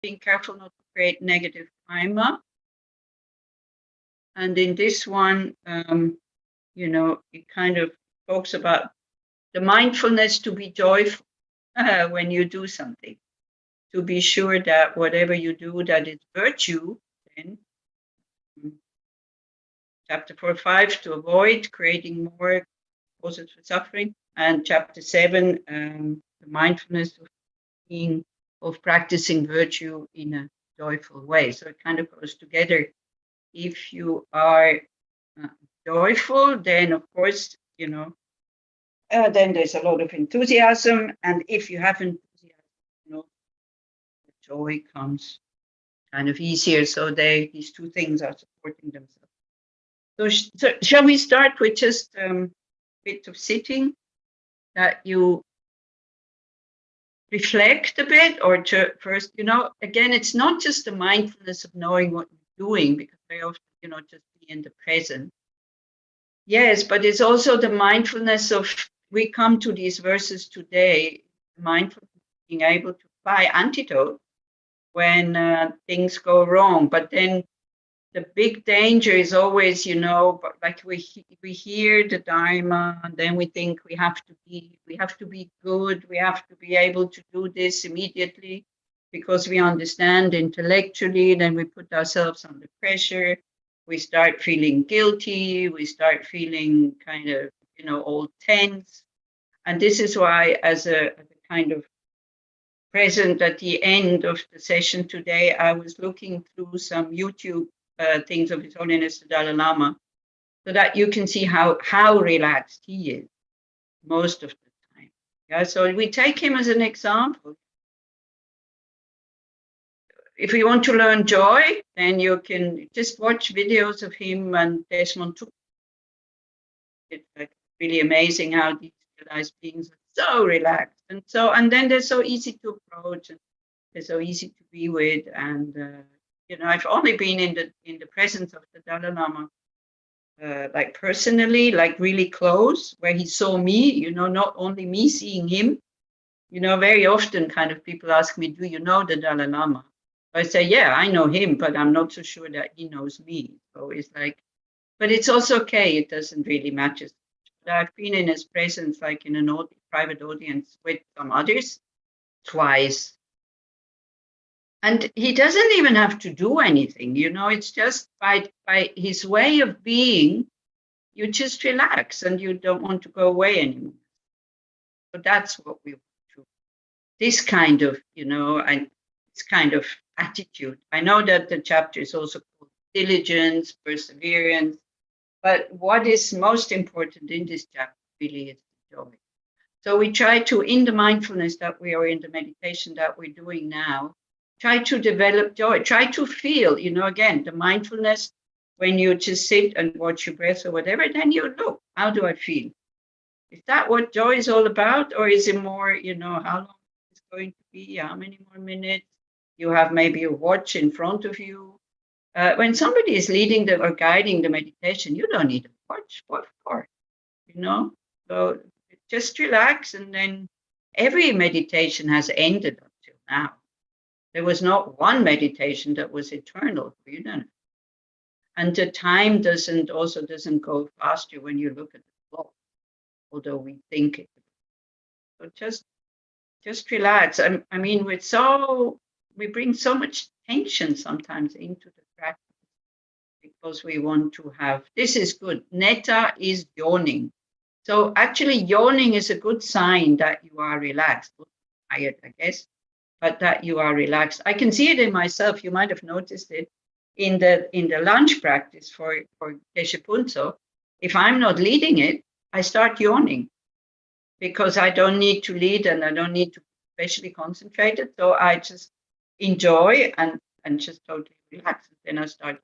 being careful not to create negative karma. And in this one, you know, it kind of talks about the mindfulness to be joyful when you do something, to be sure that whatever you do, that is virtue. Then, chapter 4-5, to avoid creating more causes for suffering, and chapter 7, the mindfulness of practicing virtue in a joyful way. So it kind of goes together. If you are joyful, then of course, you know, then there's a lot of enthusiasm. And if you have enthusiasm, you know, the joy comes kind of easier. So these two things are supporting themselves. So shall we start with just a bit of sitting, that you reflect a bit, or first, you know, again, it's not just the mindfulness of knowing what you're doing, because very often, you know, just be in the present. Yes, but it's also the mindfulness of, we come to these verses today, mindfulness, being able to apply antidote when things go wrong. But then the big danger is always, you know, like we hear the Dharma, and then we think we have to be good, we have to be able to do this immediately because we understand intellectually. Then we put ourselves under pressure. We start feeling guilty. We start feeling kind of, you know, all tense. And this is why, as a kind of present at the end of the session today, I was looking through some YouTube things of His Holiness the Dalai Lama, so that you can see how relaxed he is most of the time. Yeah, so we take him as an example. If you want to learn joy, then you can just watch videos of him and Desmond Tutu. It's like really amazing how these realized beings are so relaxed, and then they're so easy to approach, and they're so easy to be with. And you know, I've only been in the presence of the Dalai Lama, like personally, like really close, where he saw me. You know, not only me seeing him. You know, very often, kind of people ask me, "Do you know the Dalai Lama?" I say, "Yeah, I know him, but I'm not so sure that he knows me." So it's like, but it's also okay. It doesn't really matter. I've been in his presence, like in a private audience with some others, twice. And he doesn't even have to do anything, you know, it's just by his way of being, you just relax and you don't want to go away anymore. So that's what we want to, this kind of, you know, and this kind of attitude. I know that the chapter is also called diligence, perseverance, but what is most important in this chapter really is joy. So we try to, in the mindfulness that we are in, the meditation that we're doing now, try to develop joy, try to feel, you know, again, the mindfulness, when you just sit and watch your breath or whatever, then you look, how do I feel? Is that what joy is all about? Or is it more, you know, how long it's going to be? How many more minutes? You have maybe a watch in front of you. When somebody is leading or guiding the meditation, you don't need a watch. What for? You know? So just relax, and then every meditation has ended up till now. There was not one meditation that was eternal, you know. And the time doesn't go faster when you look at the clock, although we think it. So just relax. I mean, we bring so much tension sometimes into the practice because we want to have, this is good. Netta is yawning. So actually yawning is a good sign that you are relaxed, tired, I guess, but that you are relaxed. I can see it in myself. You might have noticed it in the lunch practice for Geshe Punso. If I'm not leading it, I start yawning because I don't need to lead and I don't need to be especially concentrated. So I just enjoy and just totally relax. And then I start.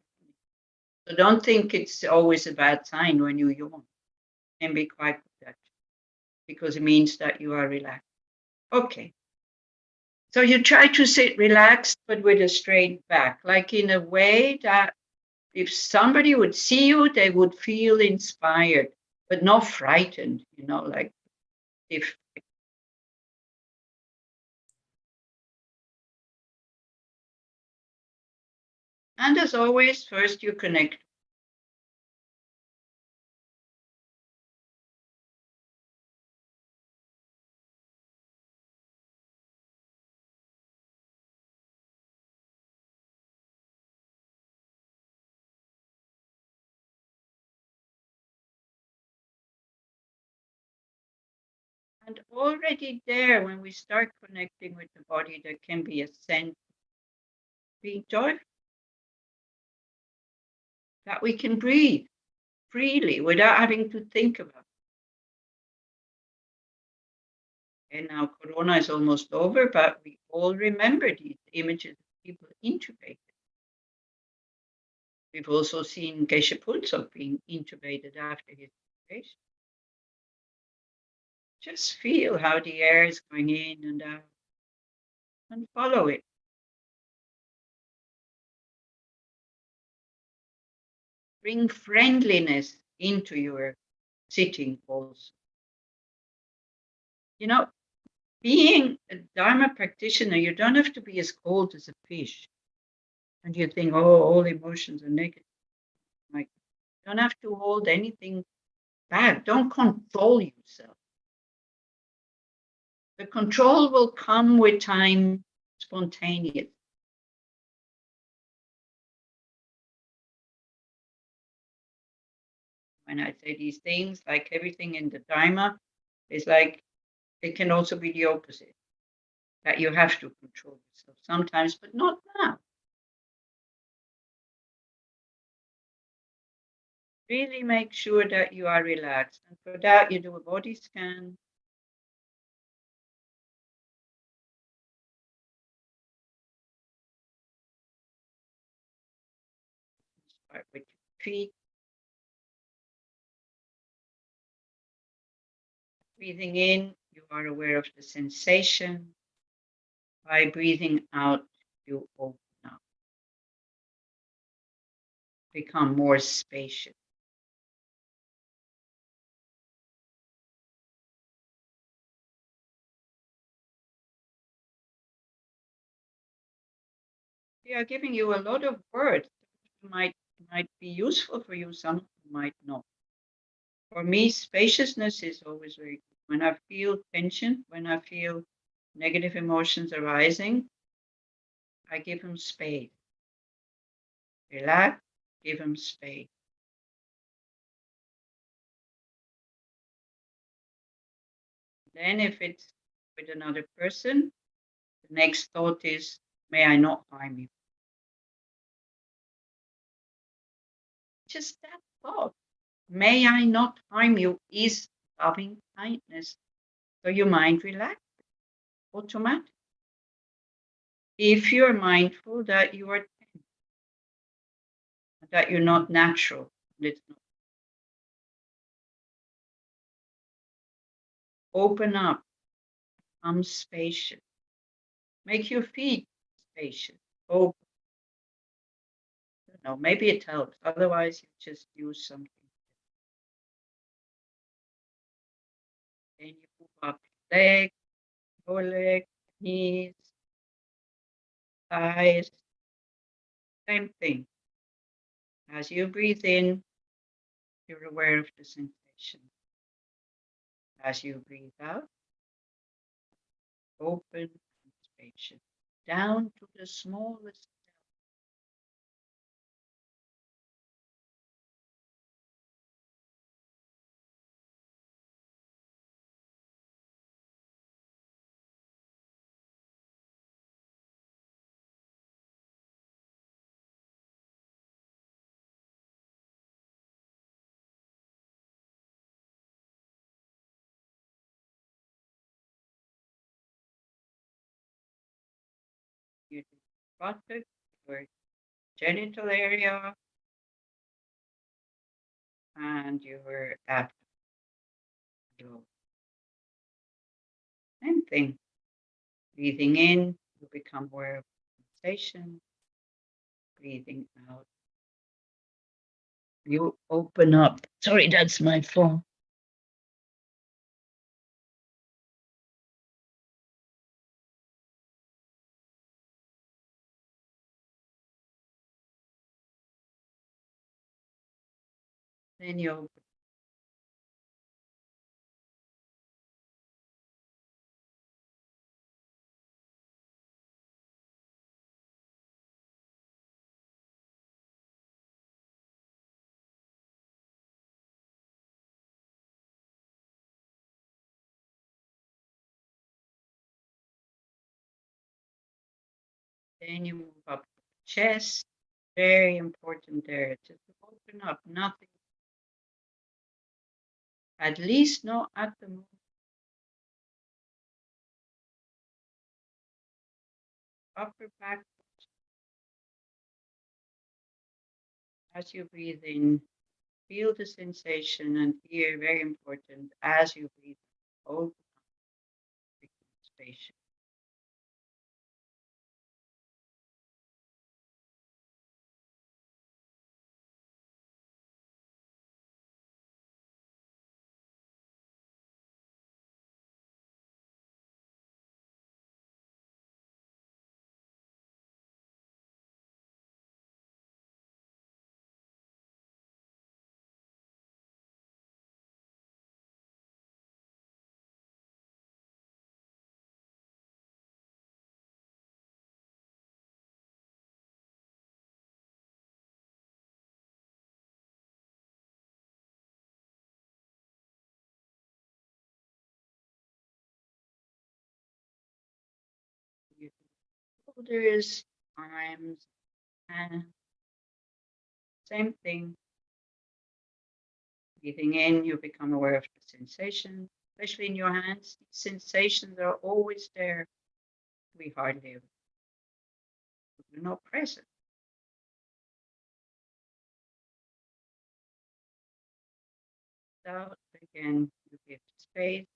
So don't think it's always a bad sign when you yawn. It can be quite good, because it means that you are relaxed. Okay. So you try to sit relaxed, but with a straight back, like in a way that if somebody would see you, they would feel inspired, but not frightened, you know, like if And as always, first you connect. And already there, when we start connecting with the body, there can be a sense of being joyful, that we can breathe freely without having to think about it. And now Corona is almost over, but we all remember these images of people intubated. We've also seen Geshe Pulsok being intubated after his operation. Just feel how the air is going in and out and follow it. Bring friendliness into your sitting also. You know, being a Dharma practitioner, you don't have to be as cold as a fish. And you think, oh, all emotions are negative. Like, you don't have to hold anything back. Don't control yourself. The control will come with time, spontaneous. When I say these things, like everything in the Dharma, is like it can also be the opposite, that you have to control yourself sometimes, but not now. Really make sure that you are relaxed. And for that, you do a body scan. Start with your feet. Breathing in, you are aware of the sensation. By breathing out, you open up, become more spacious. We are giving you a lot of words that might be useful for you, some might not. For me, spaciousness is always very good. When I feel tension, when I feel negative emotions arising, I give them space. Relax, give them space. Then, if it's with another person, the next thought is, may I not harm you? Just that thought, may I not harm you, is loving kindness. So your mind relaxes automatically. If you're mindful that you are tense, that you're not natural, it's not. Open up, become spacious. Make your feet spacious. Open. No, maybe it helps. Otherwise, you just use something. Then you move up your leg, your leg, knees, thighs. Same thing. As you breathe in, you're aware of the sensation. As you breathe out, open and spacious. Down to the smallest. Your buttock, your genital area, and your abdomen. Same thing. Breathing in, you become aware of sensation. Breathing out, you open up. Sorry, that's my phone. then you open. Then you move up to the chest. Very important there. Just open up. Nothing. At least not at the moment. Upper back. As you breathe in, feel the sensation, and here, very important, as you breathe, open up, spacious. Your shoulders, arms, and same thing. Breathing in, you become aware of the sensation, especially in your hands. These sensations are always there. We hardly ever. We're not present. So again, you give space.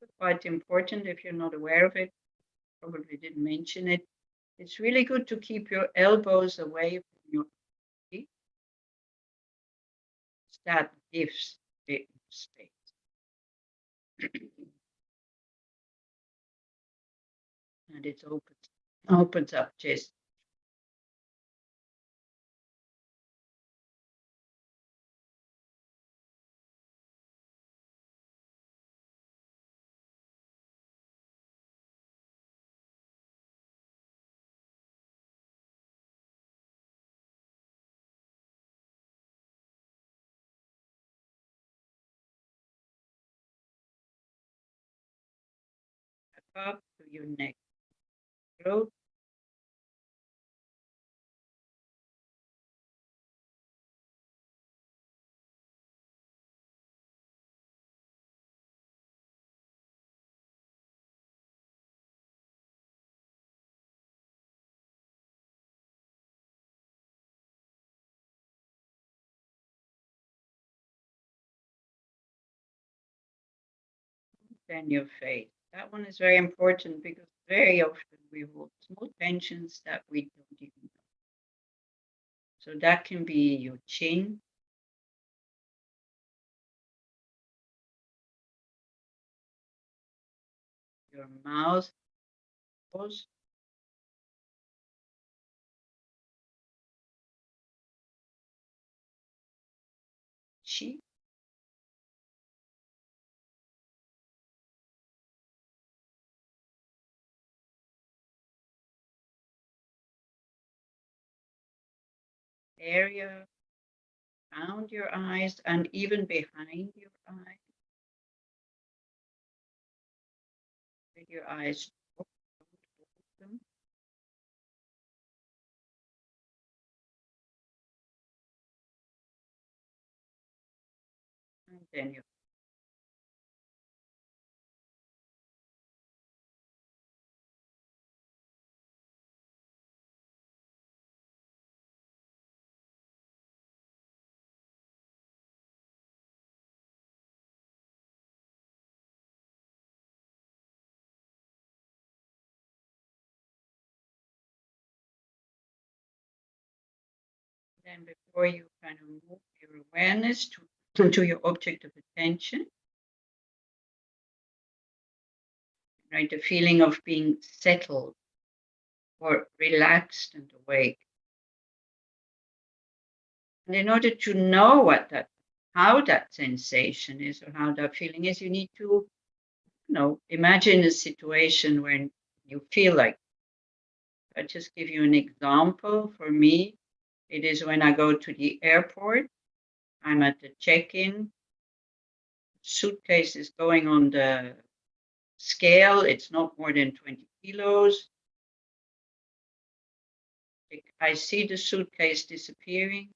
It's quite important if you're not aware of it. Probably didn't mention it. It's really good to keep your elbows away from your feet. That gives bit of space. And it opens up chest. Up to your neck, throat. Then your face. That one is very important because very often we hold small tensions that we don't even know. So that can be your chin, your mouth, nose, cheek, area around your eyes, and even behind your eyes. With your eyes open. And then you then before you kind of move your awareness to your object of attention, right? The feeling of being settled or relaxed and awake. And in order to know how that sensation is or how that feeling is, you need to, imagine a situation when you feel like. I'll just give you an example. For me, it is when I go to the airport. I'm at the check-in. Suitcase is going on the scale. It's not more than 20 kilos. I see the suitcase disappearing.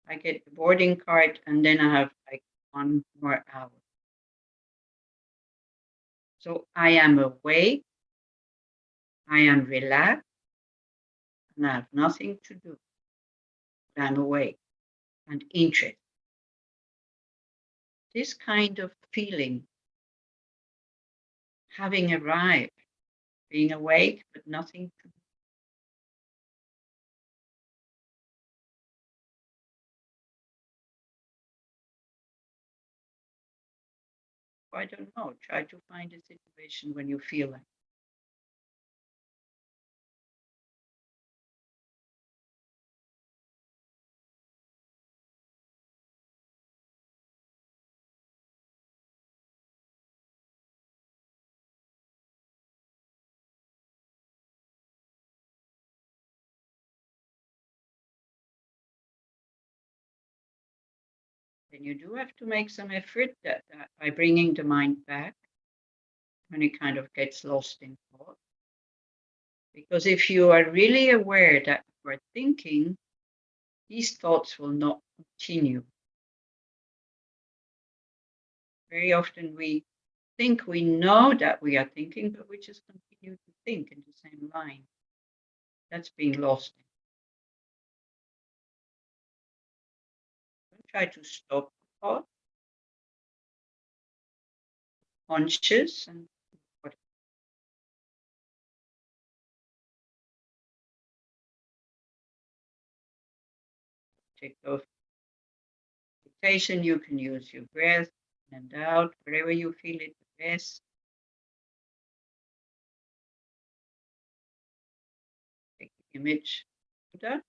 I get the boarding card, and then I have like 1 more hour. So I am awake, I am relaxed, and I have nothing to do. I'm awake and interested. This kind of feeling, having arrived, being awake but nothing to do. I don't know. Try to find a situation when you feel like. Then you do have to make some effort that by bringing the mind back when it kind of gets lost in thought. Because if you are really aware that you are thinking, these thoughts will not continue. Very often we think we know that we are thinking, but we just continue to think in the same line. That's being lost. Don't try to stop the thought, conscious, and take off meditation. You can use your breath in and out, wherever you feel it the best. Take the image of that.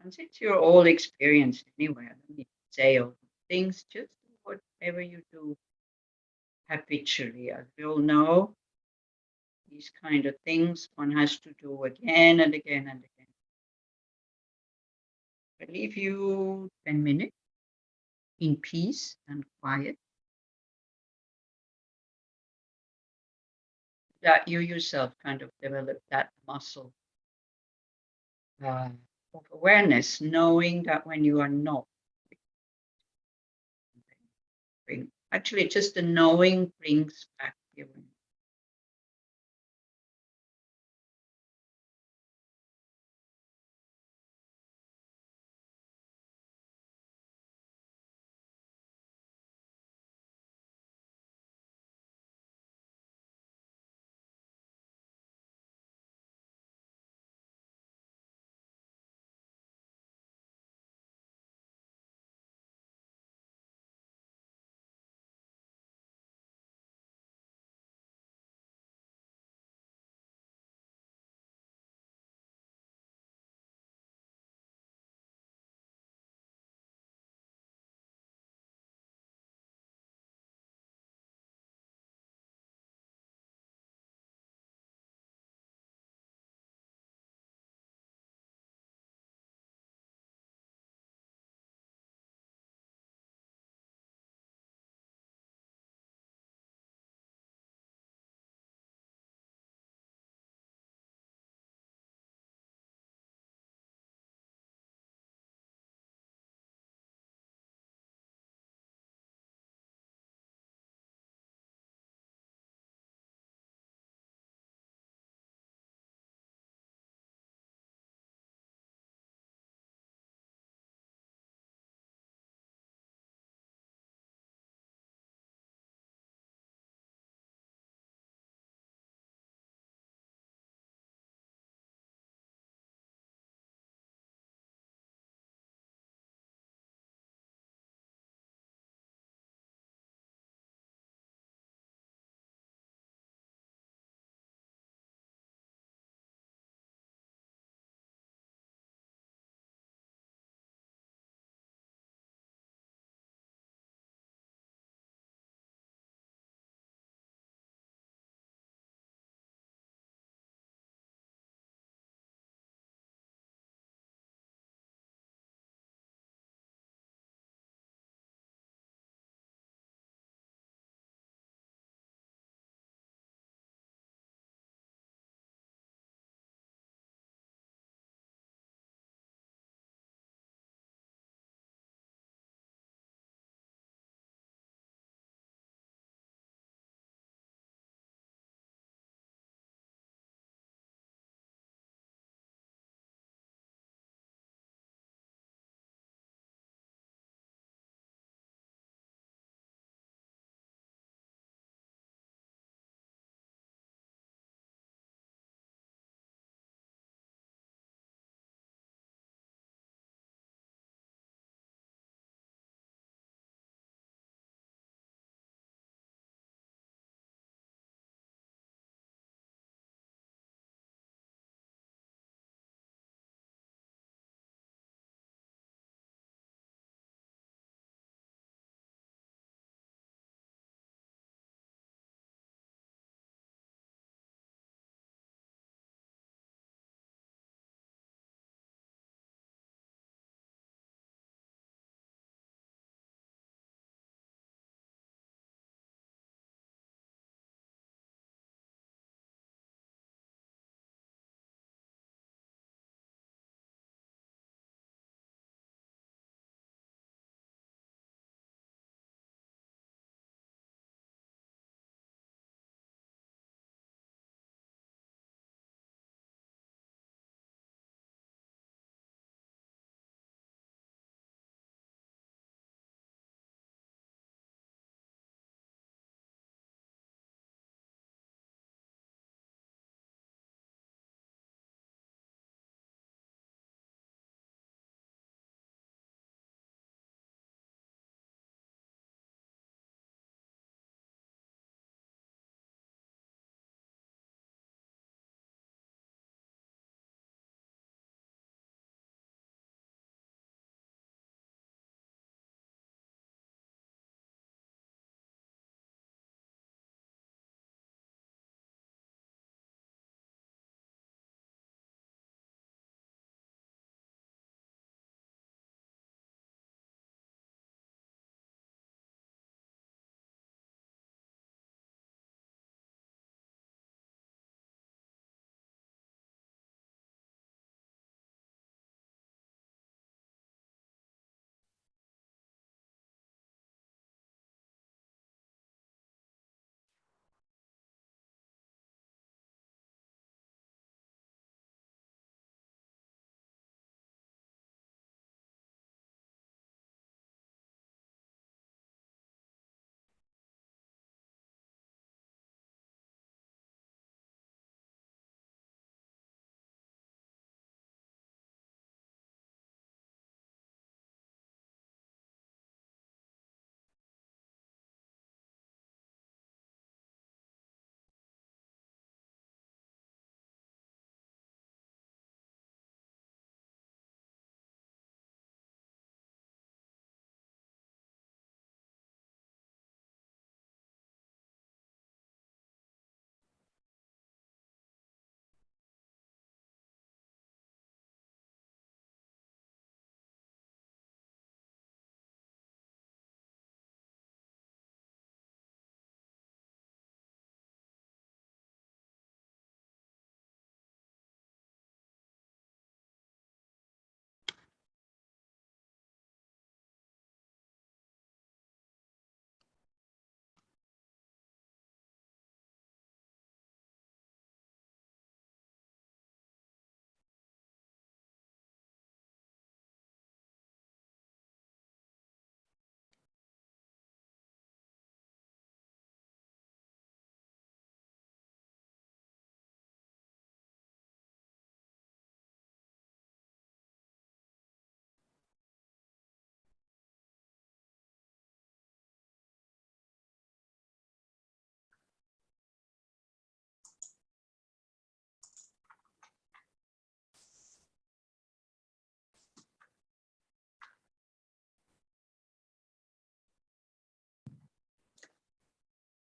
And since you're all experienced anyway, I don't need to say all the things, just do whatever you do habitually. As we all know, these kind of things one has to do again and again and again. I leave you 10 minutes in peace and quiet, that you yourself kind of develop that muscle of awareness, knowing that when you are not, actually just the knowing brings back the awareness.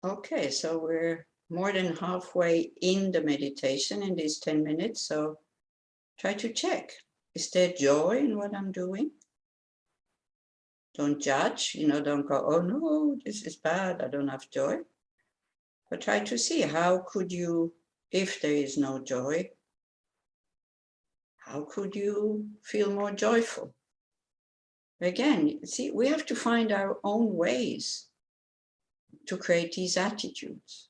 Okay, so we're more than halfway in the meditation in these 10 minutes. So try to check. Is there joy in what I'm doing? Don't judge, don't go, oh no, this is bad, I don't have joy. But try to see, how could you, if there is no joy, how could you feel more joyful? Again, see, we have to find our own ways to create these attitudes.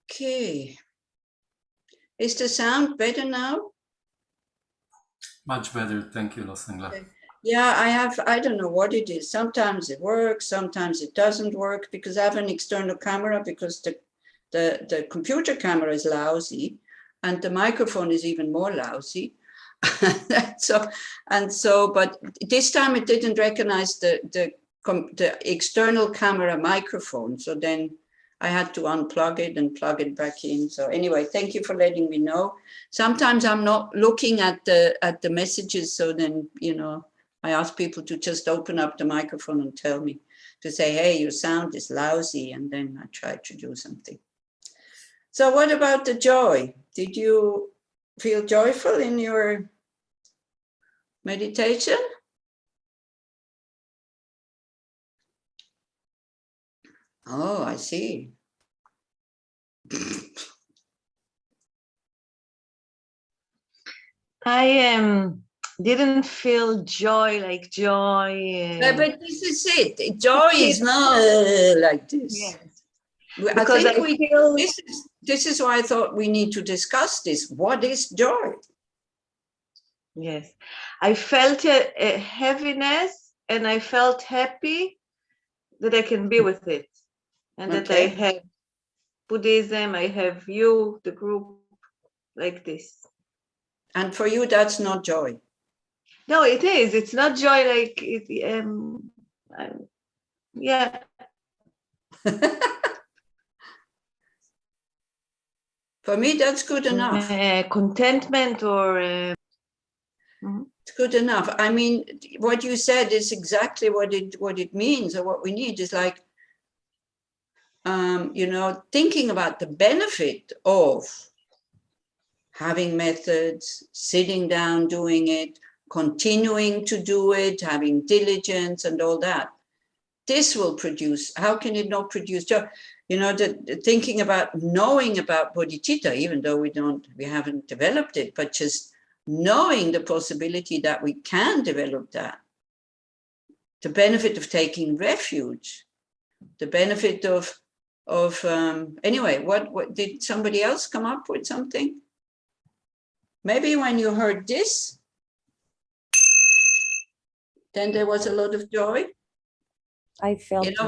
Okay. Is the sound better now? Much better. Thank you, Losang. Okay. Yeah, I don't know what it is. Sometimes it works, sometimes it doesn't work, because I have an external camera, because the computer camera is lousy and the microphone is even more lousy. But this time it didn't recognize the external camera microphone. So then I had to unplug it and plug it back in. So anyway, thank you for letting me know. Sometimes I'm not looking at the messages. So then, I ask people to just open up the microphone and tell me, to say, hey, your sound is lousy. And then I try to do something. So what about the joy? Did you feel joyful in your meditation? Oh, I see. I didn't feel joy like joy. But this is it. Joy is not like this. Yes. Because this is why I thought we need to discuss this. What is joy? Yes. I felt a heaviness, and I felt happy that I can be with it. And that I have Buddhism, I have you, the group, like this. And for you, that's not joy. No, it is. It's not joy like it. Yeah. For me, that's good enough. Contentment or... It's good enough. I mean, what you said is exactly what it means, or what we need is like, you know, thinking about the benefit of having methods, sitting down, doing it, continuing to do it, having diligence and all that. This will produce, how can it not produce joy? You know, thinking about knowing about bodhicitta, even though we haven't developed it, but just knowing the possibility that we can develop that. The benefit of taking refuge, the benefit of anyway, what did somebody else come up with something? Maybe when you heard this, then there was a lot of joy. I felt, you know,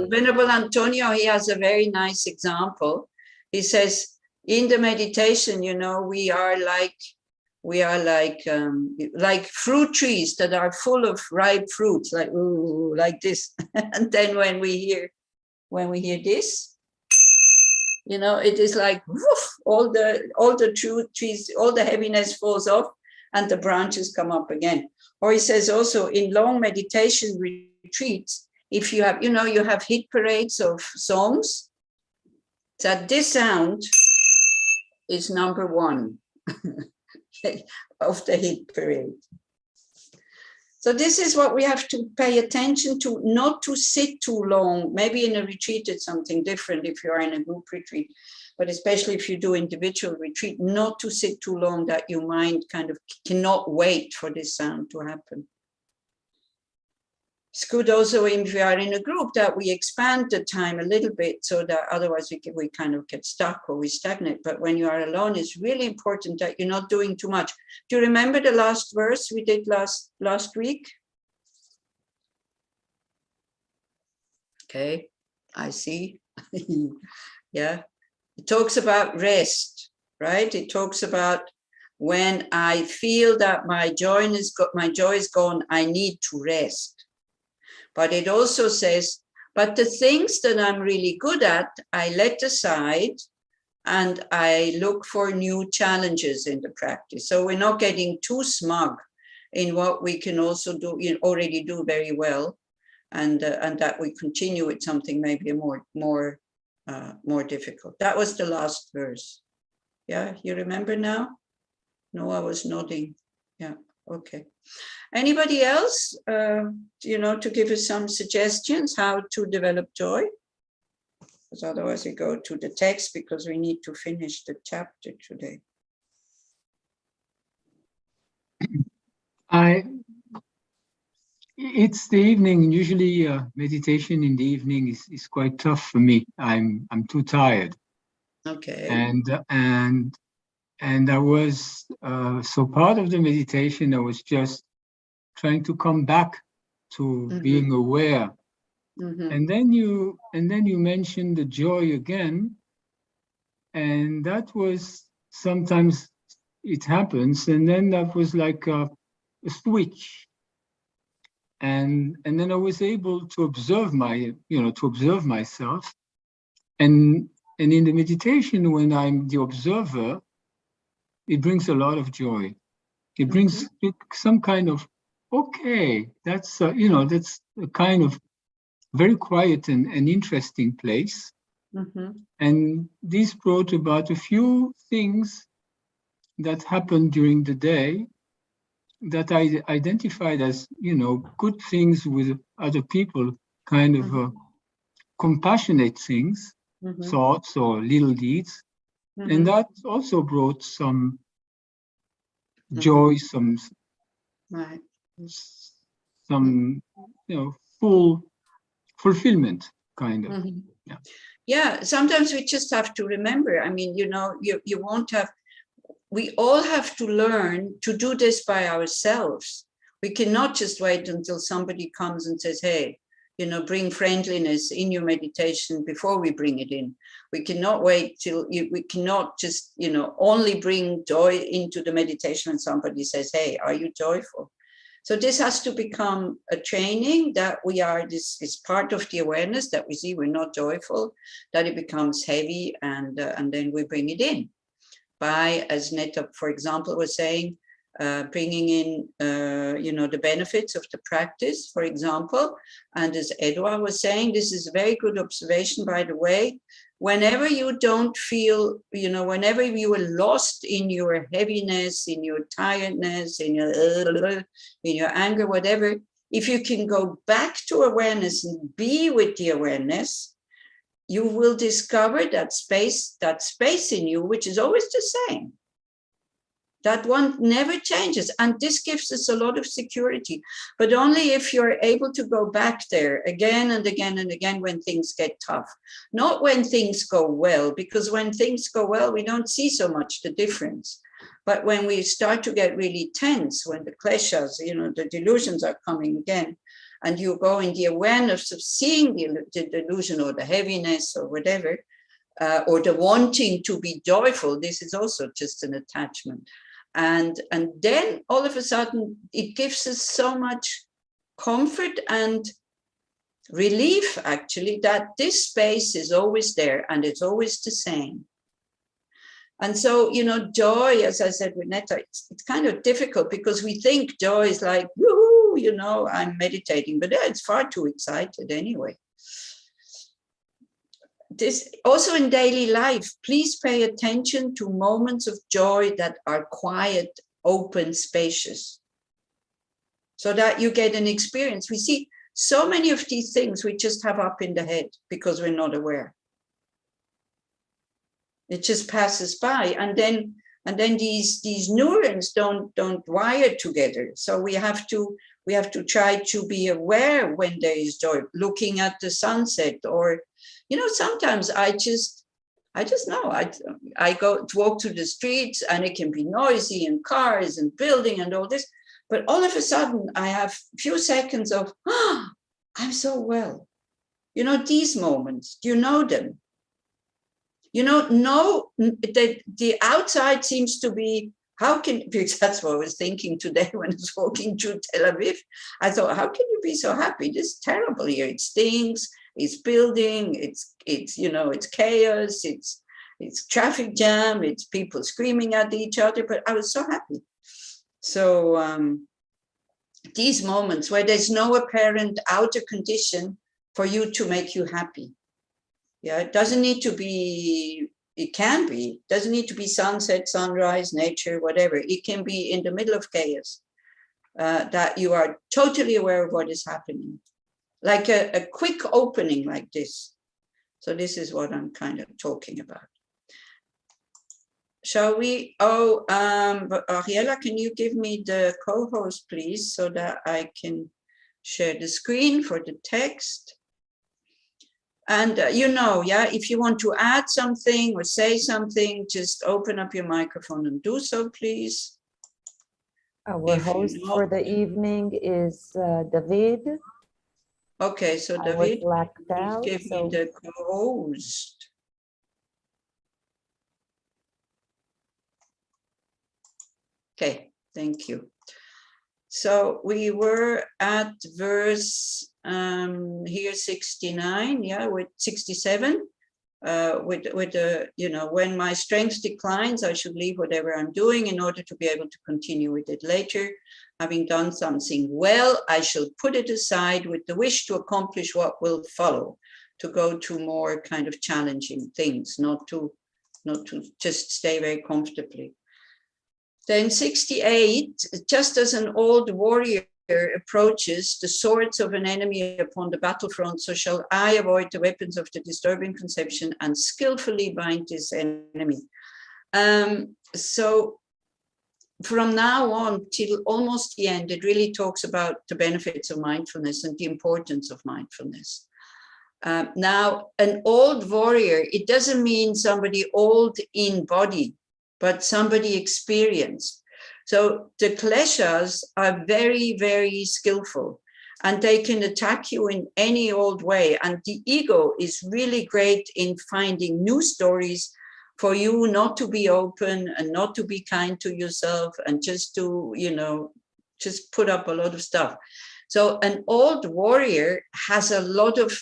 Venerable Antonio, he has a very nice example. He says, in the meditation, you know, we are like fruit trees that are full of ripe fruits, like ooh, like this. And then when we hear this, you know, it is like woof, all the trees, all the heaviness falls off, and the branches come up again. Or he says also in long meditation retreats, if you have, you know, you have hit parades of songs, that this sound is number one of the hit parade. So this is what we have to pay attention to, not to sit too long. Maybe in a retreat it's something different if you are in a group retreat, but especially if you do individual retreat, not to sit too long that your mind kind of cannot wait for this sound to happen. It's good also if we are in a group that we expand the time a little bit, so that otherwise we kind of get stuck or we stagnate. But when you are alone, it's really important that you're not doing too much. Do you remember the last verse we did last week? Okay, I see. Yeah, it talks about rest, right? It talks about when I feel that my joy is gone, I need to rest. But it also says, but the things that I'm really good at, I let aside and I look for new challenges in the practice. So we're not getting too smug in what we can also do, you know, already do very well, and that we continue with something maybe more difficult. That was the last verse. Yeah, you remember now? No, I was nodding. Yeah, okay. Anybody else, you know, to give us some suggestions how to develop joy? Because otherwise we go to the text, because we need to finish the chapter today. It's the evening. Usually meditation in the evening is quite tough for me. I'm too tired. Okay. And I was, so part of the meditation, I was just trying to come back to being aware. And then you mentioned the joy again, and that was, sometimes it happens, and then that was like a switch, and then I was able to observe myself, and in the meditation, when I'm the observer, it brings a lot of joy. It brings some kind of, okay, that's that's a kind of very quiet and interesting place. And this brought about a few things that happened during the day that I identified as, good things with other people, kind of compassionate things, thoughts or little deeds. And that also brought some joy, some full fulfillment, kind of. Yeah, sometimes we just have to remember, I mean, you won't have, we all have to learn to do this by ourselves. We cannot just wait until somebody comes and says, hey, bring friendliness in your meditation before we bring it in. We cannot wait till, we cannot just, only bring joy into the meditation when somebody says, hey, are you joyful? So this has to become a training that we are, this is part of the awareness that we see we're not joyful, that it becomes heavy, and then we bring it in. by, as Netta, for example, was saying, bringing in, the benefits of the practice, for example. And as Edouard was saying, this is a very good observation, by the way. Whenever you don't feel, whenever you are lost in your heaviness, in your tiredness, in your anger, whatever, if you can go back to awareness and be with the awareness, you will discover that space in you, which is always the same. That one never changes. And this gives us a lot of security, but only if you're able to go back there again and again and again when things get tough, not when things go well, because when things go well, we don't see so much the difference. But when we start to get really tense, when the kleshas, the delusions are coming again, and you go in the awareness of seeing the delusion or the heaviness or whatever, or the wanting to be joyful, this is also just an attachment. And then all of a sudden, it gives us so much comfort and relief, actually, that this space is always there and it's always the same. And so, joy, as I said with Netta, it's kind of difficult because we think joy is like, woohoo, I'm meditating, but it's far too excited anyway. This also in daily life, please pay attention to moments of joy that are quiet, open, spacious, so that you get an experience. We see so many of these things we just have up in the head because we're not aware. It just passes by, and then these neurons don't wire together. So we have to try to be aware when there is joy, looking at the sunset, or sometimes I just know I go to walk through the streets and it can be noisy and cars and building and all this, but all of a sudden I have a few seconds of I'm so well. These moments, do you know them? No, the outside seems to be, because that's what I was thinking today when I was walking through Tel Aviv. I thought, how can you be so happy? This is terrible here. It stinks, it's building, it's chaos, it's traffic jam, it's people screaming at each other, but I was so happy. So these moments where there's no apparent outer condition for you to make you happy. Yeah, it doesn't need to be, it can be, doesn't need to be sunset, sunrise, nature, whatever. It can be in the middle of chaos, that you are totally aware of what is happening. Like a quick opening like this. So this is what I'm kind of talking about. Shall we? Ariella, can you give me the co-host, please, so that I can share the screen for the text? And if you want to add something or say something, just open up your microphone and do so, please. Our host for the evening is David. Okay, so David, please give me the co-host. Okay, thank you. So we were at verse here 69, with 67, with when my strength declines, I should leave whatever I'm doing in order to be able to continue with it later. Having done something well, I shall put it aside with the wish to accomplish what will follow, to go to more kind of challenging things, not to just stay very comfortably. Then 68, just as an old warrior approaches the swords of an enemy upon the battlefront, so shall I avoid the weapons of the disturbing conception and skillfully bind this enemy. So from now on till almost the end, it really talks about the benefits of mindfulness and the importance of mindfulness. Now, an old warrior, it doesn't mean somebody old in body, but somebody experienced. So the kleshas are very, very skillful, and they can attack you in any old way. And the ego is really great in finding new stories for you not to be open and not to be kind to yourself and just to, just put up a lot of stuff. So an old warrior has a lot of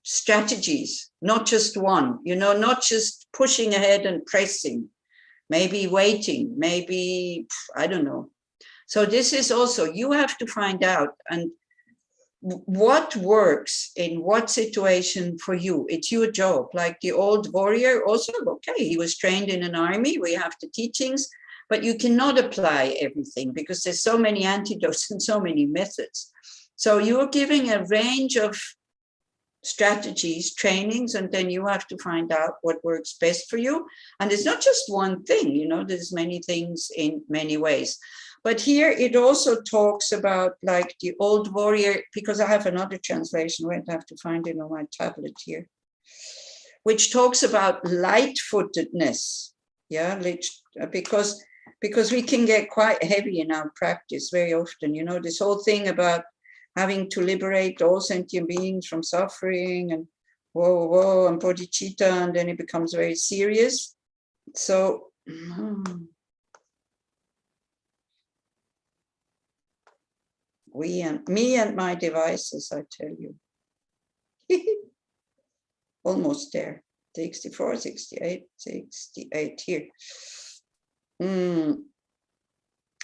strategies, not just one, not just pushing ahead and pressing. maybe waiting, maybe, I don't know. So this is also, you have to find out and what works in what situation for you. It's your job. Like the old warrior also, okay, he was trained in an army, we have the teachings, but you cannot apply everything because there's so many antidotes and so many methods. So you're giving a range of strategies, trainings, and then you have to find out what works best for you. And it's not just one thing, you know, there's many things in many ways. But here it also talks about like the old warrior, because I have another translation, wait, I have to find it on my tablet here, which talks about light-footedness, yeah, because we can get quite heavy in our practice very often, you know, this whole thing about having to liberate all sentient beings from suffering and whoa, and bodhicitta, and then it becomes very serious. So, me and my devices, I tell you. Almost there. 64, 68, 68 here.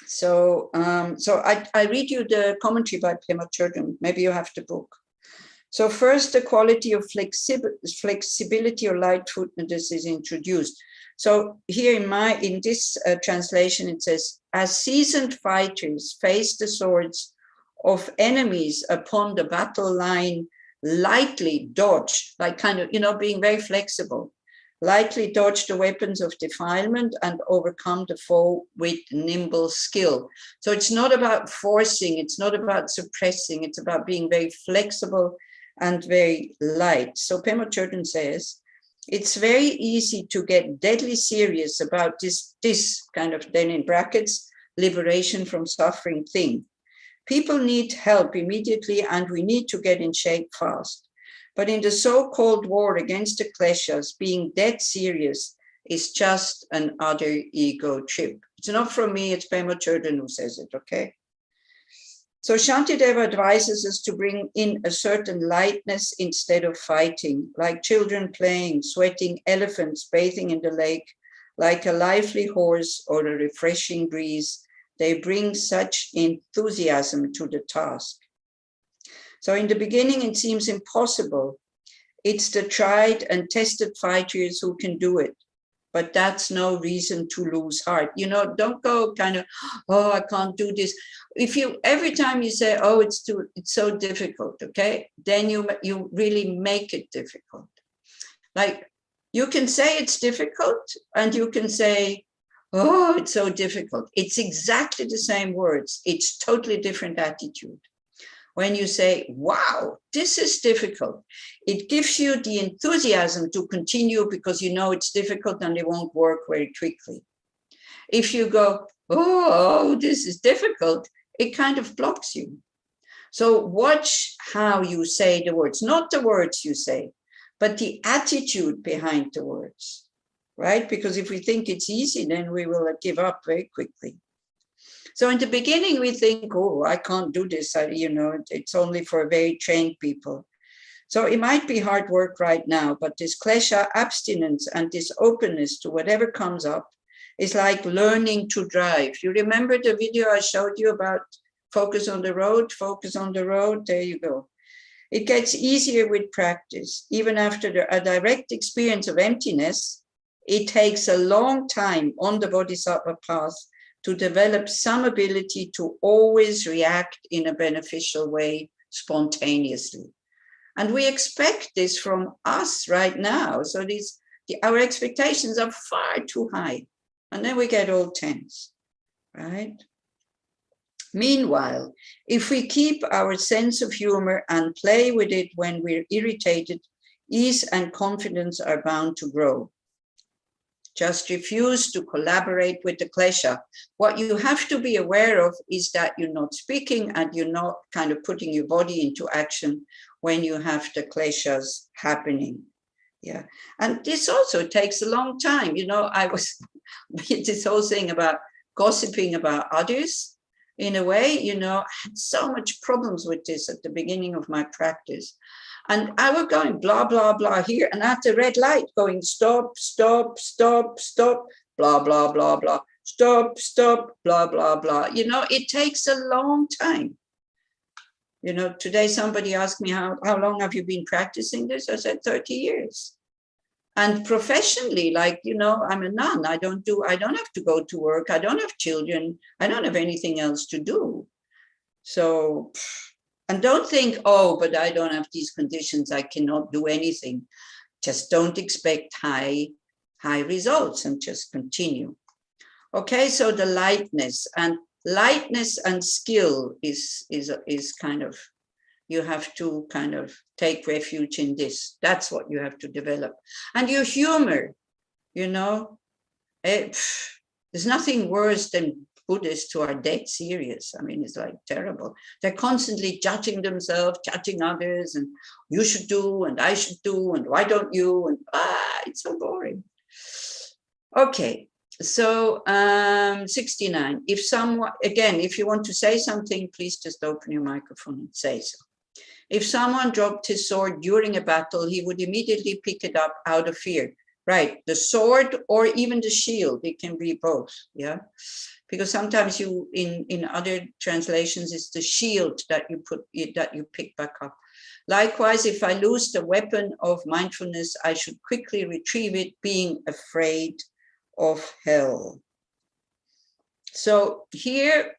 So I read you the commentary by Pema Chodron. Maybe you have the book. So first, the quality of flexibility or light-footedness is introduced. So here in this translation, it says, as seasoned fighters face the swords of enemies upon the battle line, lightly dodge, like kind of, you know, being very flexible, lightly dodge the weapons of defilement and overcome the foe with nimble skill. So it's not about forcing, it's not about suppressing, it's about being very flexible and very light. So Pema Chodron says, it's very easy to get deadly serious about this kind of, then in brackets, liberation from suffering thing. People need help immediately and we need to get in shape fast. But in the so-called war against the kleshas, being dead serious is just another ego trip. It's not from me, it's Pema Chodron who says it, okay? So Shantideva advises us to bring in a certain lightness instead of fighting, like children playing, sweating elephants, bathing in the lake, like a lively horse or a refreshing breeze. They bring such enthusiasm to the task. So in the beginning, it seems impossible. It's the tried and tested fighters who can do it. But that's no reason to lose heart. You know, don't go kind of, oh, I can't do this. If you, every time you say, oh, it's so difficult, okay, then you really make it difficult. Like you can say it's difficult and you can say, oh, it's so difficult. It's exactly the same words. It's totally different attitude. When you say, wow, this is difficult, it gives you the enthusiasm to continue because you know it's difficult and it won't work very quickly. If you go, oh, this is difficult, it kind of blocks you. So watch how you say the words, not the words you say, but the attitude behind the words, right? Because if we think it's easy, then we will give up very quickly. So in the beginning, we think, oh, I can't do this. You know, it's only for very trained people. So it might be hard work right now, but this klesha abstinence and this openness to whatever comes up is like learning to drive. You remember the video I showed you about focus on the road, focus on the road? There you go. It gets easier with practice. Even after a direct experience of emptiness, it takes a long time on the Bodhisattva path to develop some ability to always react in a beneficial way spontaneously. And we expect this from us right now. So our expectations are far too high. And then we get all tense, right? Meanwhile, if we keep our sense of humor and play with it when we're irritated, ease and confidence are bound to grow. Just refuse to collaborate with the klesha. What you have to be aware of is that you're not speaking and you're not kind of putting your body into action when you have the kleshas happening. Yeah. And this also takes a long time. You know, this whole thing about gossiping about others, in a way, you know, I had so much problems with this at the beginning of my practice. And I was going blah, blah, blah here. And at the red light going, stop, stop, stop, stop. blah, blah, blah, blah. Stop, stop, blah, blah, blah. You know, it takes a long time. You know, today somebody asked me, how long have you been practicing this? I said 30 years. And professionally, like, you know, I'm a nun. I don't have to go to work. I don't have children. I don't have anything else to do. So, and don't think, oh, but I don't have these conditions. I cannot do anything. Just don't expect high results and just continue. Okay, so the lightness and skill is kind of, you have to kind of take refuge in this. That's what you have to develop. And your humor, you know, there's nothing worse than Buddhists who are dead serious. I mean, it's like terrible. They're constantly judging themselves, judging others, and you should do, and I should do, and why don't you? And it's so boring. Okay, so 69. If someone, again, if you want to say something, please just open your microphone and say so. If someone dropped his sword during a battle, he would immediately pick it up out of fear. Right, the sword or even the shield, it can be both, yeah? Because sometimes you, in other translations, it's the shield that you pick back up. Likewise, if I lose the weapon of mindfulness, I should quickly retrieve it, being afraid of hell. So here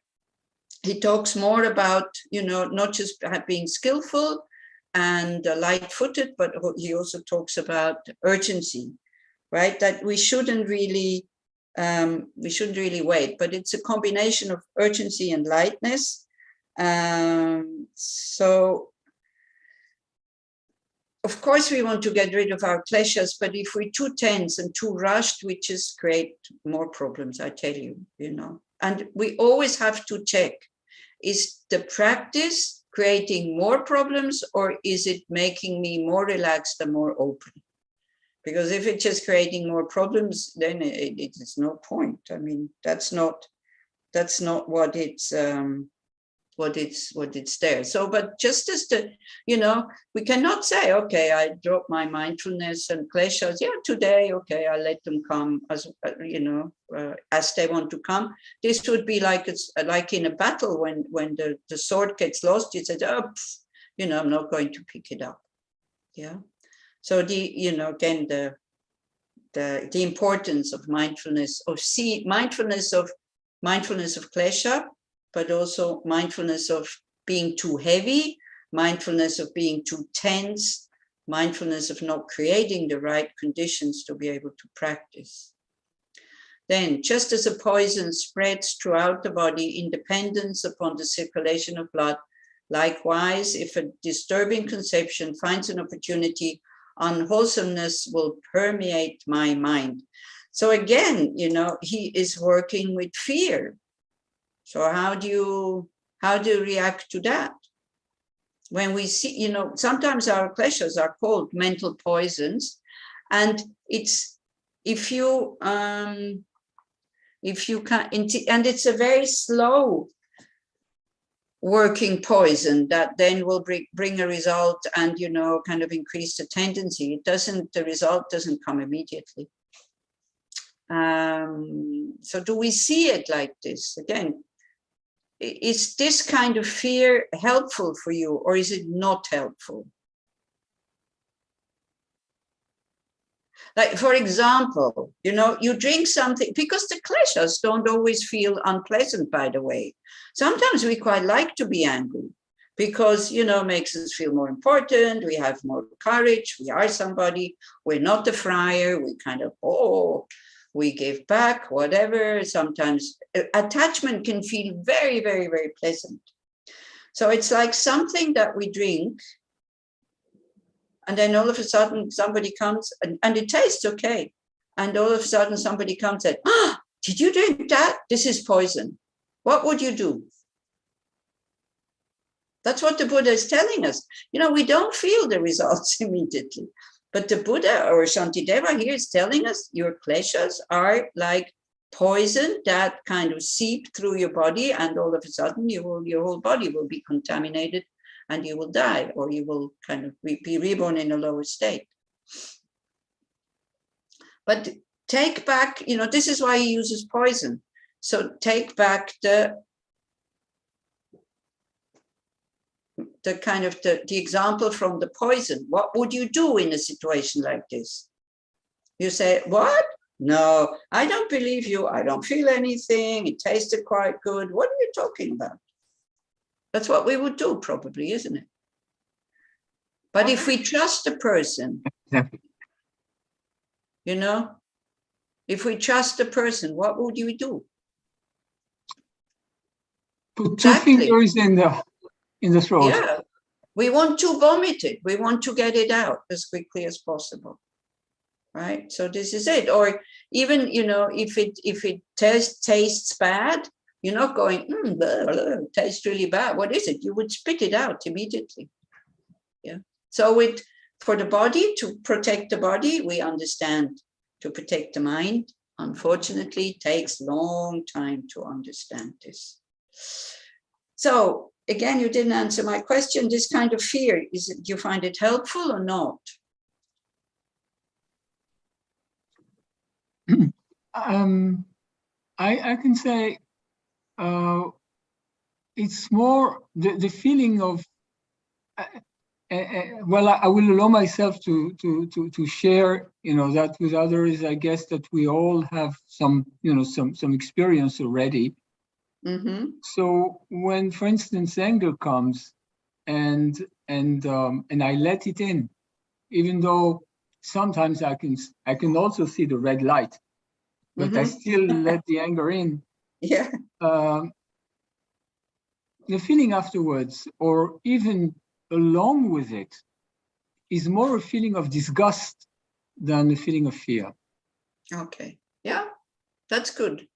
he talks more about, you know, not just being skillful and light-footed, but he also talks about urgency, right? That we shouldn't really wait, but it's a combination of urgency and lightness. So of course we want to get rid of our kleshas, but if we're too tense and too rushed, we just create more problems, I tell you, you know. And we always have to check, is the practice creating more problems, or is it making me more relaxed and more open? Because if it's just creating more problems, then it's no point. I mean, that's not what it's there. So, but just as the, you know, we cannot say, okay, I drop my mindfulness and kleshas. Yeah, today, okay, I let them come as you know, as they want to come. This would be like it's like in a battle when the sword gets lost. You say, oh, you know, I'm not going to pick it up. Yeah. So you know, again, the importance of mindfulness, mindfulness of klesha, but also mindfulness of being too heavy, mindfulness of being too tense, mindfulness of not creating the right conditions to be able to practice. Then, just as a poison spreads throughout the body in dependence upon the circulation of blood, likewise, if a disturbing conception finds an opportunity, unwholesomeness will permeate my mind. So again, you know, he is working with fear. So how do you react to that? When we see, you know, sometimes our kleshas are called mental poisons, and it's if you can, and it's a very slow working poison that then will bring a result and, you know, kind of increase the tendency. The result doesn't come immediately. So do we see it like this? Again, is this kind of fear helpful for you, or is it not helpful? Like, for example, you know, you drink something, because the kleshas don't always feel unpleasant, by the way. Sometimes we quite like to be angry because, you know, makes us feel more important. We have more courage. We are somebody. We're not the friar. We kind of, we give back, whatever. Sometimes attachment can feel very, very, very pleasant. So it's like something that we drink, and then all of a sudden somebody comes and it tastes okay. And all of a sudden somebody comes and says, did you drink that? This is poison. What would you do? That's what the Buddha is telling us. You know, we don't feel the results immediately. But the Buddha or Shantideva here is telling us your kleshas are like poison that kind of seep through your body, and all of a sudden your whole body will be contaminated and you will die, or you will kind of be reborn in a lower state. But take back, this is why he uses poison. So take back the kind of the example from the poison. What would you do in a situation like this? You say, what? No, I don't believe you. I don't feel anything. It tasted quite good. What are you talking about? That's what we would do probably, isn't it? But if we trust the person, if we trust the person, what would you do? Put two fingers in the throat. Yeah, we want to vomit it. We want to get it out as quickly as possible, right? So this is it. Or even, if it tastes bad, you're not going, blah, blah, tastes really bad. What is it? You would spit it out immediately. Yeah. So for the body, to protect the body, we understand. To protect the mind, unfortunately, it takes a long time to understand this. So again, you didn't answer my question. This kind of fear, do you find it helpful or not? I can say it's more the feeling of. Well, I will allow myself to share, that with others. I guess that we all have some experience already. Mm-hmm. So when, for instance, anger comes, and I let it in, even though sometimes I can also see the red light, but mm-hmm. I still let the anger in. Yeah. The feeling afterwards, or even along with it, is more a feeling of disgust than a feeling of fear. Okay, yeah, that's good.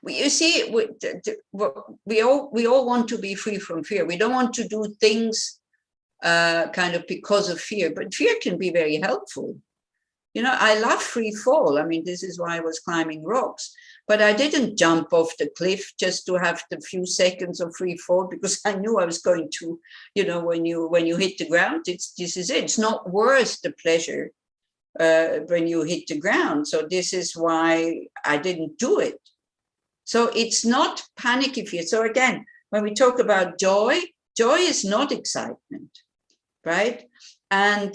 You see, we all want to be free from fear. We don't want to do things kind of because of fear, but fear can be very helpful. I love free fall. I mean, this is why I was climbing rocks, but I didn't jump off the cliff just to have the few seconds of free fall, because I knew I was going to, when you hit the ground, this is it. It's not worth the pleasure when you hit the ground. So this is why I didn't do it. So it's not panicky fear. So again, when we talk about joy is not excitement, right? And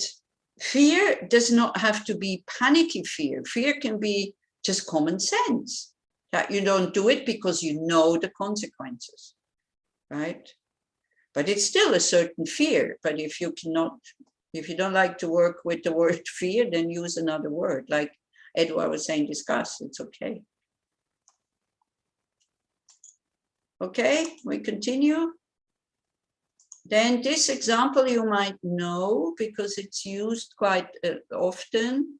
fear does not have to be panicky fear. Fear can be just common sense, that you don't do it because you know the consequences, right? But it's still a certain fear. But if you don't like to work with the word fear, then use another word. Like Edward was saying, discuss, it's okay. Okay, we continue. Then this example you might know because it's used quite often.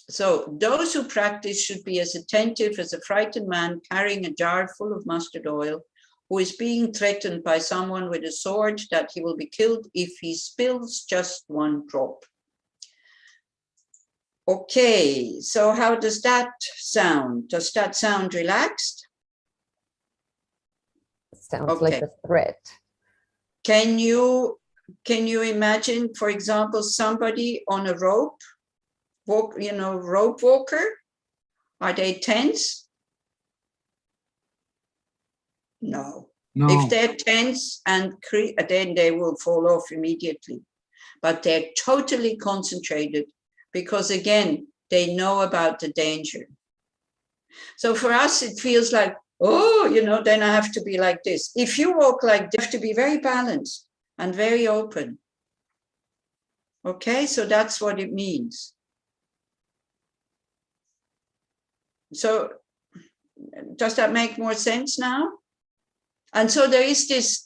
So those who practice should be as attentive as a frightened man carrying a jar full of mustard oil, who is being threatened by someone with a sword that he will be killed if he spills just one drop. Okay, so how does that sound? Does that sound relaxed? Sounds like a threat. Can you imagine, for example, somebody on a rope walker? Are they tense? No. If they're tense then they will fall off immediately. But they're totally concentrated because, again, they know about the danger. So for us, it feels like, then I have to be like this. If you walk like this, you have to be very balanced and very open. Okay, so that's what it means. So does that make more sense now? And so there is this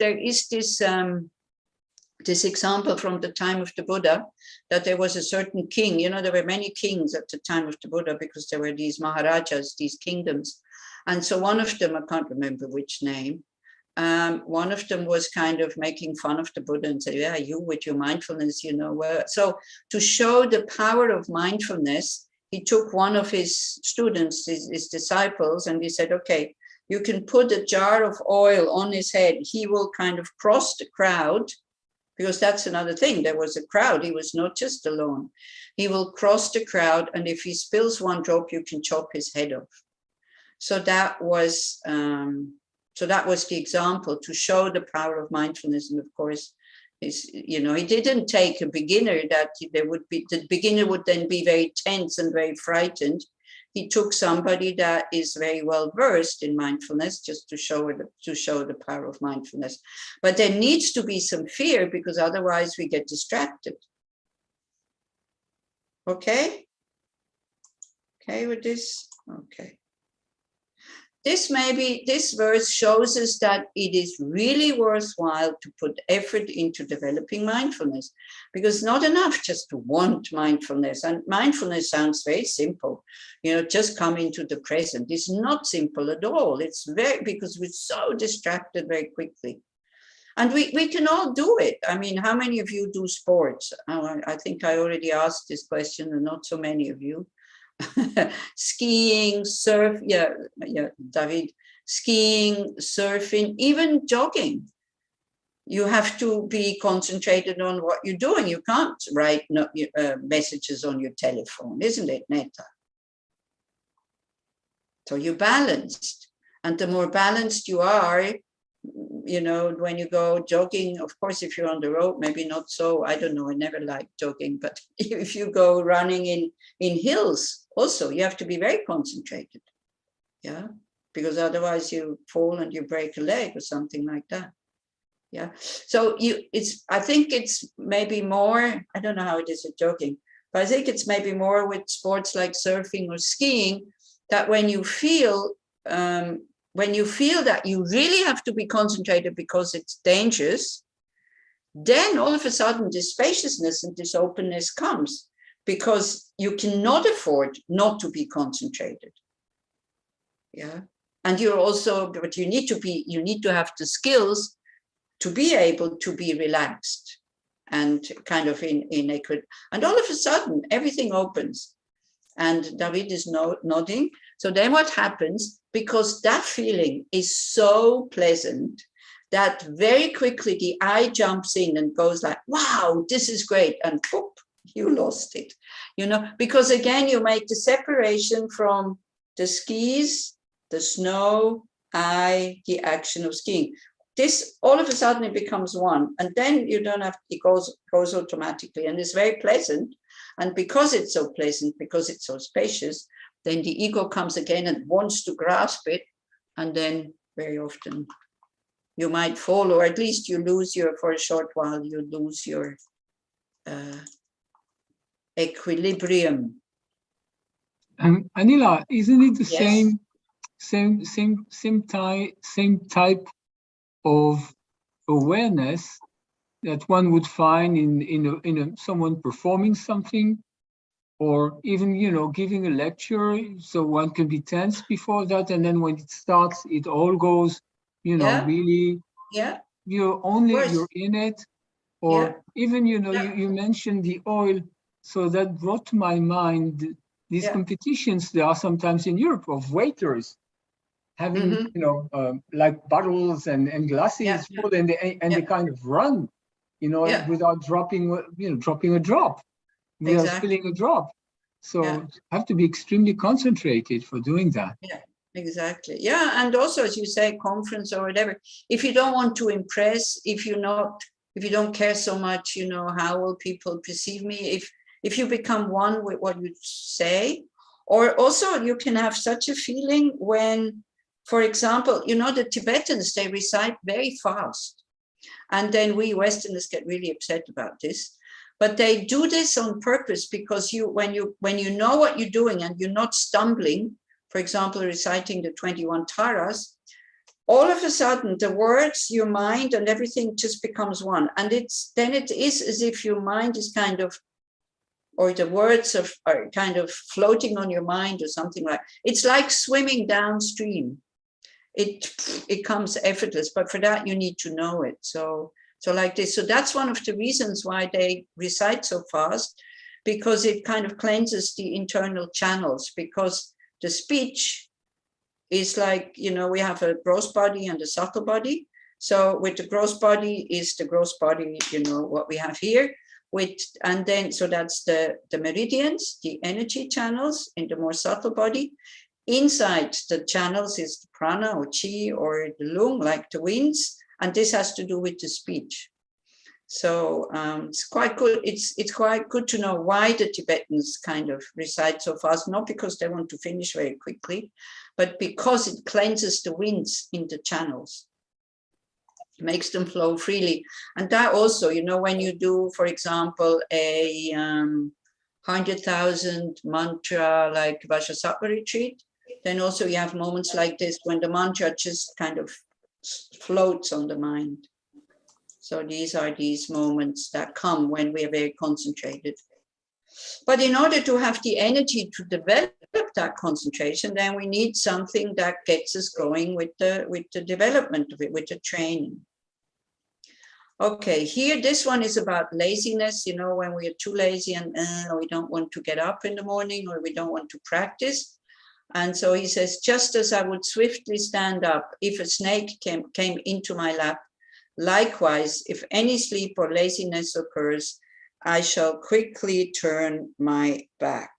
example from the time of the Buddha, that there was a certain king. There were many kings at the time of the Buddha because there were these maharajas, these kingdoms. And so one of them, I can't remember which name, one of them was kind of making fun of the Buddha and said, yeah, you with your mindfulness, So to show the power of mindfulness, he took one of his students, his disciples, and he said, okay, you can put a jar of oil on his head. He will kind of cross the crowd because that's another thing. There was a crowd. He was not just alone. He will cross the crowd, and if he spills one drop, you can chop his head off. So that was the example to show the power of mindfulness. And of course, he didn't take a beginner that the beginner would then be very tense and very frightened. He took somebody that is very well versed in mindfulness just to show the power of mindfulness. But there needs to be some fear, because otherwise we get distracted. Okay? Okay with this? Okay. This verse shows us that it is really worthwhile to put effort into developing mindfulness, because it's not enough just to want mindfulness. And mindfulness sounds very simple, just come into the present. It's not simple at all. It's because we're so distracted very quickly. And we can all do it. I mean, how many of you do sports? I think I already asked this question, and not so many of you. Skiing, surf, David, skiing, surfing, even jogging. You have to be concentrated on what you're doing. You can't write messages on your telephone, isn't it, Netta? So you're balanced. And the more balanced you are, when you go jogging, of course, if you're on the road, maybe not so, I don't know, I never liked jogging, but if you go running in hills, also, you have to be very concentrated, because otherwise you fall and you break a leg or something like that, So I think it's maybe more, I don't know how it is with jogging, but I think it's maybe more with sports like surfing or skiing, that when you feel that you really have to be concentrated because it's dangerous, then all of a sudden this spaciousness and this openness comes, because you cannot afford not to be concentrated. And you're also, but you need to have the skills to be able to be relaxed and kind of in equity. And all of a sudden everything opens. And David is nodding. So then what happens, because that feeling is so pleasant, that very quickly the I jumps in and goes like, wow, this is great. And whoop, you lost it, because again, you make the separation from the skis, the snow, the action of skiing. This, all of a sudden it becomes one. And then you don't have, it goes automatically, and it's very pleasant. And because it's so pleasant, because it's so spacious, then the ego comes again and wants to grasp it. And then very often you might fall, or at least you lose for a short while, you lose your equilibrium. And Anila, isn't it the Yes. same type of awareness that one would find in someone performing something, or even giving a lecture? So one can be tense before that, and then when it starts, it all goes really. You're in it. Or even you mentioned the oil, so that brought to my mind these competitions there are sometimes in Europe of waiters having like bottles and glasses full, and they kind of run without dropping a drop, without spilling a drop. So have to be extremely concentrated for doing that. Exactly. And also, as you say, conference or whatever, if you don't want to impress, if you don't care so much, how will people perceive me? If you become one with what you say, or also you can have such a feeling when, for example, the Tibetans, they recite very fast. And then we Westerners get really upset about this. But they do this on purpose, because when you know what you're doing and you're not stumbling, for example, reciting the 21 taras, all of a sudden the words, your mind and everything just becomes one. And it is as if your mind is kind of, or the words are kind of floating on your mind or something like, it's like swimming downstream. It comes effortless, but for that you need to know it. So like this. So that's one of the reasons why they recite so fast, because it kind of cleanses the internal channels, because the speech is like, we have a gross body and a subtle body. So with the gross body is the gross body, what we have here. And then, so that's the meridians, the energy channels in the more subtle body. Inside the channels is the prana or chi or the lung, like the winds. And this has to do with the speech. So it's quite good. It's quite good to know why the Tibetans kind of recite so fast, not because they want to finish very quickly, but because it cleanses the winds in the channels, makes them flow freely. And that also, when you do, for example, a 100,000 mantra like Vajrasattva retreat, then also you have moments like this when the mantra just kind of floats on the mind. So these are these moments that come when we are very concentrated. But in order to have the energy to develop that concentration, then we need something that gets us going with the development of it, with the training. Okay, here this one is about laziness, when we are too lazy and we don't want to get up in the morning or we don't want to practice. And so he says, just as I would swiftly stand up if a snake came into my lap, likewise, if any sleep or laziness occurs, I shall quickly turn my back.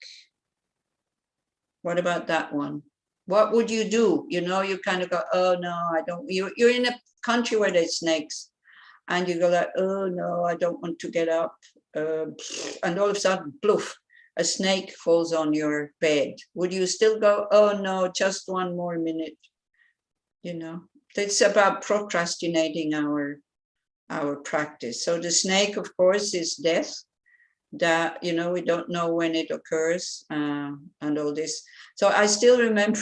What about that one? What would you do? You kind of go, oh no, I don't. You're in a country where there's snakes, and you go like, oh no, I don't want to get up. And all of a sudden, poof, a snake falls on your bed. Would you still go, oh no, just one more minute? It's about procrastinating our practice. So the snake, of course, is death. That we don't know when it occurs, and all this. So I still remember.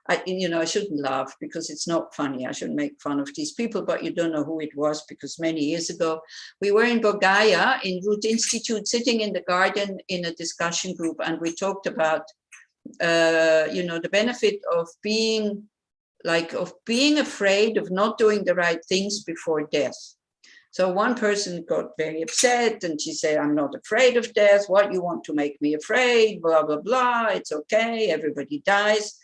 I shouldn't laugh because it's not funny. I shouldn't make fun of these people, but you don't know who it was because many years ago we were in Bodh in Root Institute, sitting in the garden in a discussion group, and we talked about the benefit of being afraid of not doing the right things before death. So one person got very upset and she said, I'm not afraid of death. What, you want to make me afraid? Blah, blah, blah. It's okay. Everybody dies.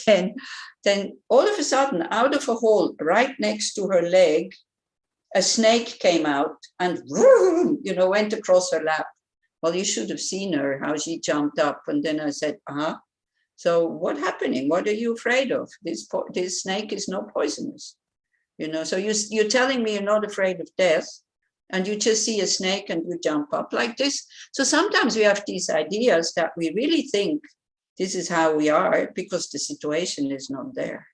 And then all of a sudden, out of a hole right next to her leg, a snake came out and went across her lap. Well, you should have seen her, how she jumped up. And then I said, so what's happening? What are you afraid of? This snake is not poisonous. So you're telling me you're not afraid of death, and you just see a snake and you jump up like this. So sometimes we have these ideas that we really think this is how we are because the situation is not there.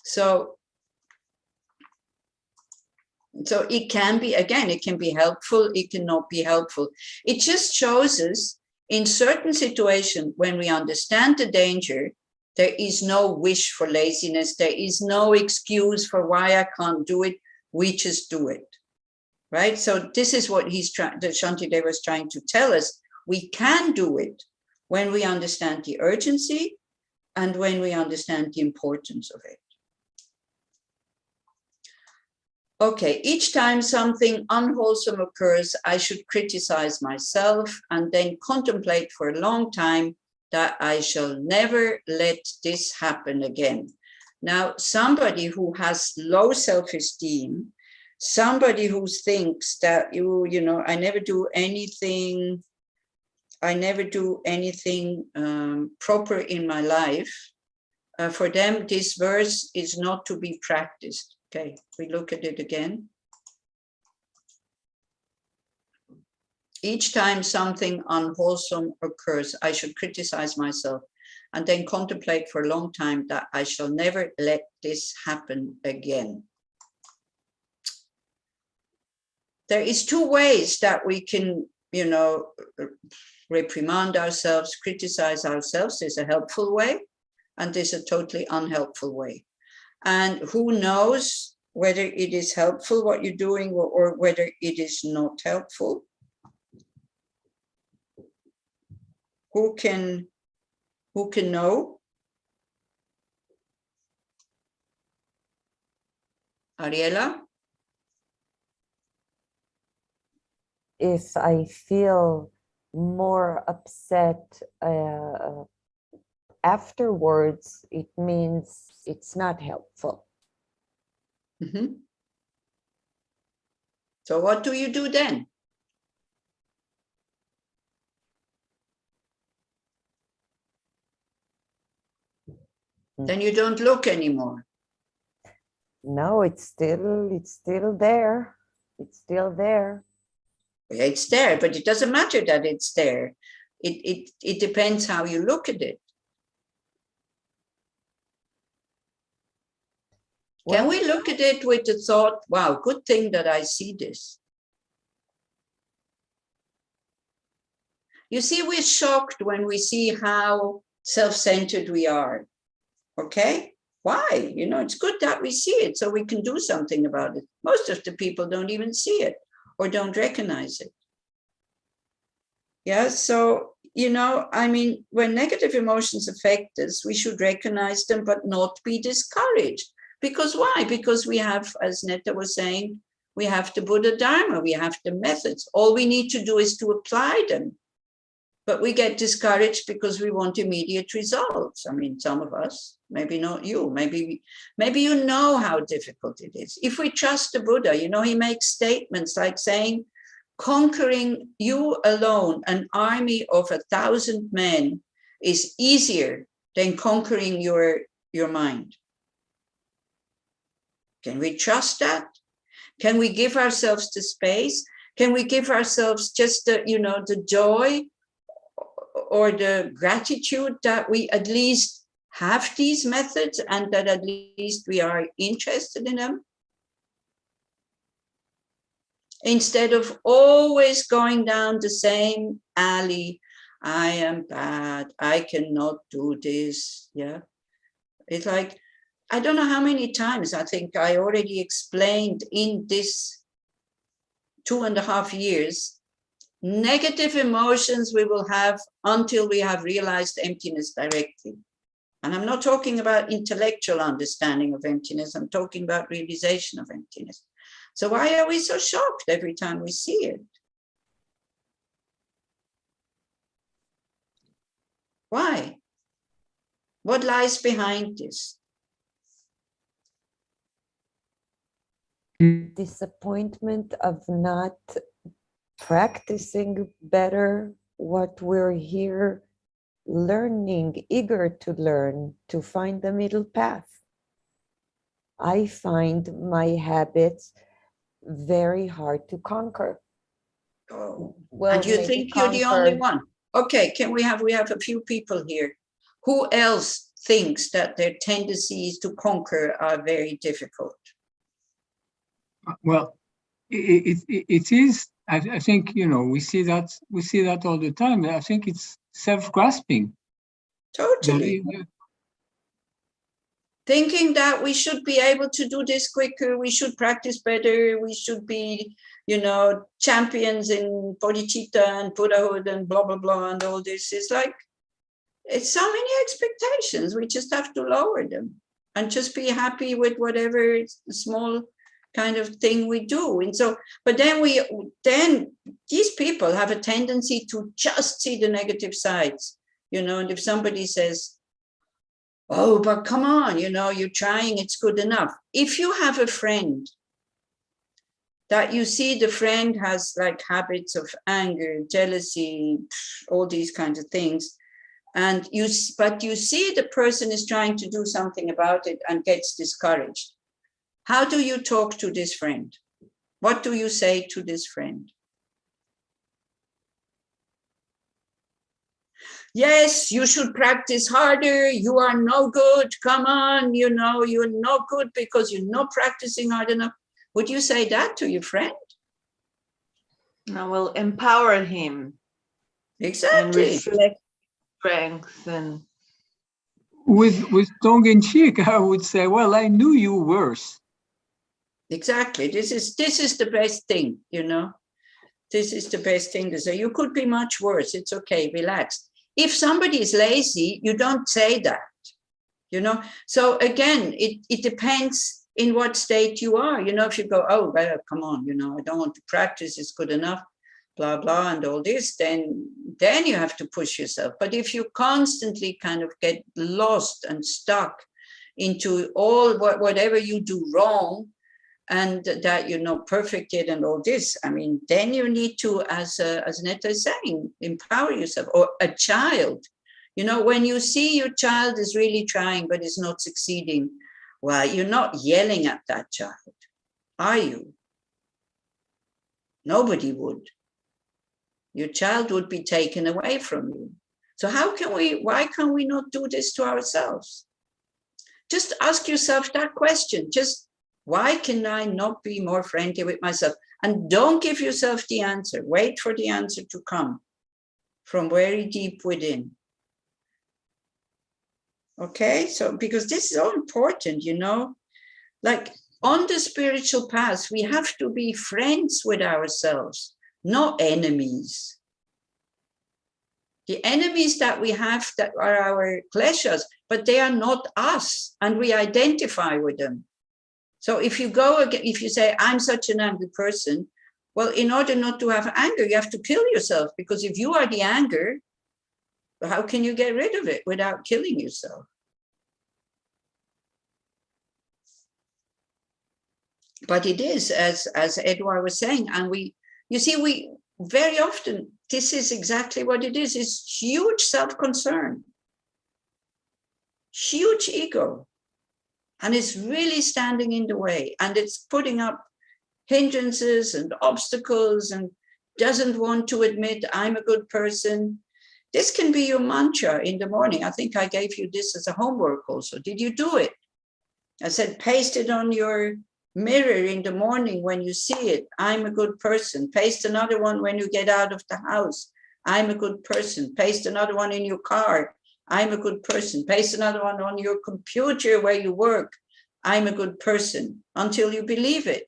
So it can be, again, it can be helpful, it cannot be helpful. It just shows us in certain situations when we understand the danger, there is no wish for laziness. There is no excuse for why I can't do it. We just do it, right? So this is what Shantideva was trying to tell us. We can do it when we understand the urgency and when we understand the importance of it. Okay, each time something unwholesome occurs, I should criticize myself and then contemplate for a long time that I shall never let this happen again. Now, somebody who has low self-esteem, somebody who thinks that, I never do anything proper in my life, for them, this verse is not to be practiced. Okay, we look at it again. Each time something unwholesome occurs, I should criticize myself and then contemplate for a long time that I shall never let this happen again. There is two ways that we can, reprimand ourselves, criticize ourselves. There's a helpful way and there's a totally unhelpful way. And who knows whether it is helpful what you're doing or whether it is not helpful? Who can know? Ariela? If I feel more upset afterwards, it means it's not helpful. Mm-hmm. So what do you do then? Then you don't look anymore. No, it's still there. It's still there. It's there, but it doesn't matter that it's there. It depends how you look at it. Can we look at it with the thought, wow, good thing that I see this? You see, we're shocked when we see how self-centered we are. Okay? Why? You know, it's good that we see it so we can do something about it. Most of the people don't even see it or don't recognize it. Yeah, so, you know, I mean, when negative emotions affect us, we should recognize them, but not be discouraged. Because why? Because we have, as Netta was saying, we have the Buddha Dharma, we have the methods. All we need to do is to apply them. But we get discouraged because we want immediate results. I mean, some of us, maybe not you, maybe you know how difficult it is. If we trust the Buddha, you know, he makes statements like saying, conquering you alone, an army of 1,000 men, is easier than conquering your mind. Can we trust that? Can we give ourselves the space? Can we give ourselves just the, you know, the joy or the gratitude that we at least have these methods and that at least we are interested in them? Instead of always going down the same alley, I am bad, I cannot do this. Yeah. It's like, I don't know how many times I think I already explained in this 2.5 years, negative emotions we will have until we have realized emptiness directly. And I'm not talking about intellectual understanding of emptiness, I'm talking about realization of emptiness. So why are we so shocked every time we see it? Why? What lies behind this? Disappointment of not practicing better what we're here learning, eager to learn, to find the middle path. I find my habits very hard to conquer. Oh. Well, and you think you're the only one? Okay, we have a few people here. Who else thinks that their tendencies to conquer are very difficult? Well, it is. I think, you know, we see that all the time. I think it's self-grasping. Totally. Thinking that we should be able to do this quicker, we should practice better, we should be, you know, champions in bodhicitta and Buddhahood and blah, blah, blah, and all this. It's like, it's so many expectations. We just have to lower them and just be happy with whatever small kind of thing we do. And so, but then these people have a tendency to just see the negative sides, you know, and if somebody says, oh, but come on, you know, you're trying, it's good enough. If you have a friend that you see the friend has like habits of anger, jealousy, all these kinds of things, but you see the person is trying to do something about it and gets discouraged. How do you talk to this friend? What do you say to this friend? Yes, you should practice harder. You are no good. Come on, you know, you're no good because you're not practicing hard enough. Would you say that to your friend? I will empower him. Exactly. And reflect strength and with tongue in cheek, I would say, well, I knew you worse. Exactly. This is the best thing, you know. This is the best thing to say. You could be much worse. It's okay. Relax. If somebody is lazy, you don't say that, you know. So again, it depends in what state you are. You know, if you go, oh, well, come on, you know, I don't want to practice. It's good enough, blah, blah, and all this, then you have to push yourself. But if you constantly kind of get lost and stuck into all whatever you do wrong, and that you're not perfect yet and all this. I mean, then you need to, as Netta is saying, empower yourself. Or a child, you know, when you see your child is really trying but is not succeeding, well, you're not yelling at that child, are you? Nobody would. Your child would be taken away from you. So why can we not do this to ourselves? Just ask yourself that question. Just, why can I not be more friendly with myself? And don't give yourself the answer. Wait for the answer to come from very deep within. Okay, so because this is all important, you know, like on the spiritual path, we have to be friends with ourselves, not enemies. The enemies that we have that are our pleasures, but they are not us, and we identify with them. So if you say, I'm such an angry person, well, in order not to have anger, you have to kill yourself, because if you are the anger, how can you get rid of it without killing yourself? But it is, as Edouard was saying, and we very often, this is exactly what it is. It's huge self-concern, huge ego, and it's really standing in the way, and it's putting up hindrances and obstacles and doesn't want to admit I'm a good person. This can be your mantra in the morning. I think I gave you this as a homework also. Did you do it? I said, paste it on your mirror in the morning when you see it. I'm a good person. Paste another one when you get out of the house. I'm a good person. Paste another one in your car. I'm a good person. Paste another one on your computer where you work. I'm a good person, until you believe it.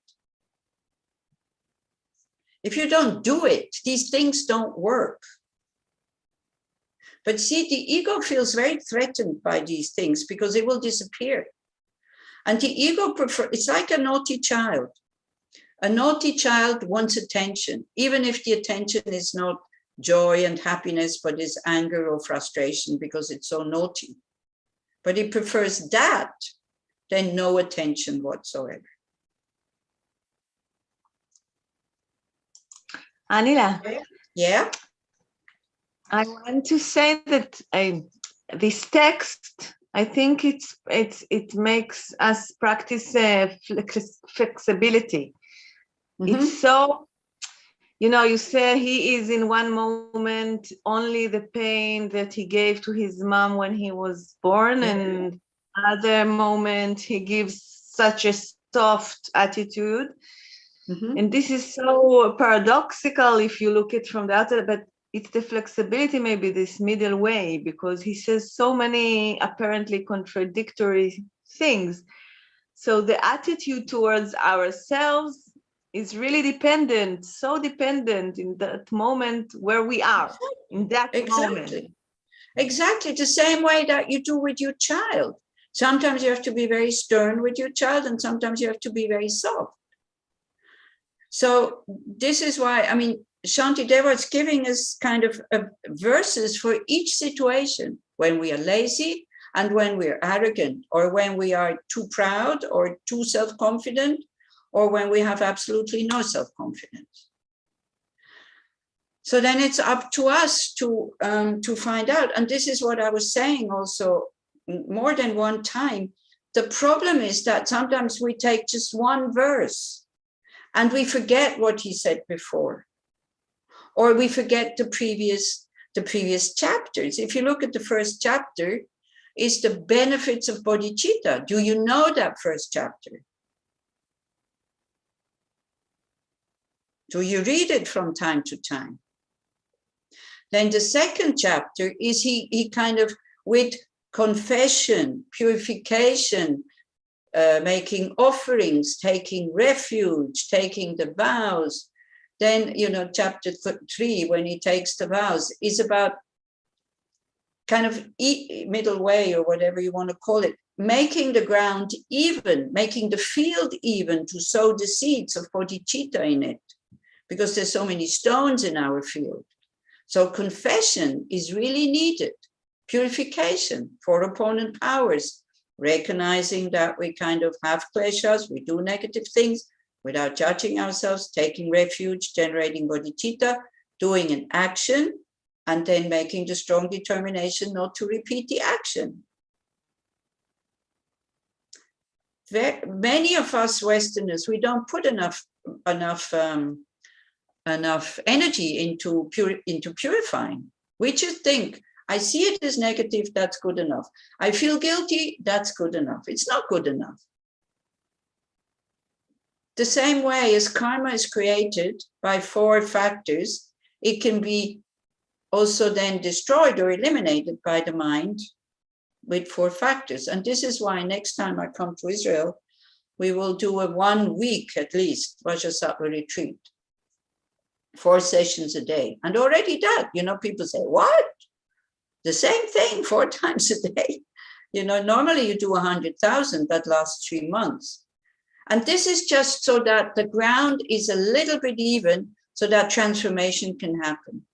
If you don't do it, these things don't work. But see, the ego feels very threatened by these things because it will disappear. And the ego it's like a naughty child. A naughty child wants attention, even if the attention is not joy and happiness, but is anger or frustration because it's so naughty. But it prefers that than no attention whatsoever. Anila. Yeah. I want to say that this text, I think it makes us practice flexibility. Mm-hmm. It's so, you know, you say he is in one moment only the pain that he gave to his mom when he was born, mm-hmm. and other moment he gives such a soft attitude. Mm-hmm. And this is so paradoxical if you look at it from the outside, but it's the flexibility, maybe this middle way, because he says so many apparently contradictory things. So the attitude towards ourselves is really dependent, so dependent in that moment where we are, in that moment. Exactly, the same way that you do with your child. Sometimes you have to be very stern with your child, and sometimes you have to be very soft. So this is why, I mean, Shantideva is giving us kind of verses for each situation, when we are lazy and when we're arrogant, or when we are too proud or too self-confident, or when we have absolutely no self-confidence. So then it's up to us to find out. And this is what I was saying also more than one time. The problem is that sometimes we take just one verse and we forget what he said before. Or we forget the previous chapters. If you look at the first chapter, it's the benefits of bodhicitta. Do you know that first chapter? Do you read it from time to time? Then the second chapter is he kind of with confession, purification, making offerings, taking refuge, taking the vows. Then, you know, chapter 3, when he takes the vows, is about kind of middle way, or whatever you want to call it, making the ground even, making the field even to sow the seeds of bodhicitta in it, because there's so many stones in our field. So confession is really needed. Purification for opponent powers, recognizing that we kind of have kleshas, we do negative things, without judging ourselves, taking refuge, generating bodhicitta, doing an action, and then making the strong determination not to repeat the action. Many of us Westerners, we don't put enough energy into purifying. We just think, I see it as negative, that's good enough. I feel guilty, that's good enough. It's not good enough. The same way as karma is created by 4 factors, it can be also then destroyed or eliminated by the mind with 4 factors. And this is why next time I come to Israel, we will do a 1 week at least Bodhisattva retreat, 4 sessions a day. And already that, people say, what? The same thing 4 times a day. Normally you do 100,000, that lasts 3 months. And this is just so that the ground is a little bit even so that transformation can happen.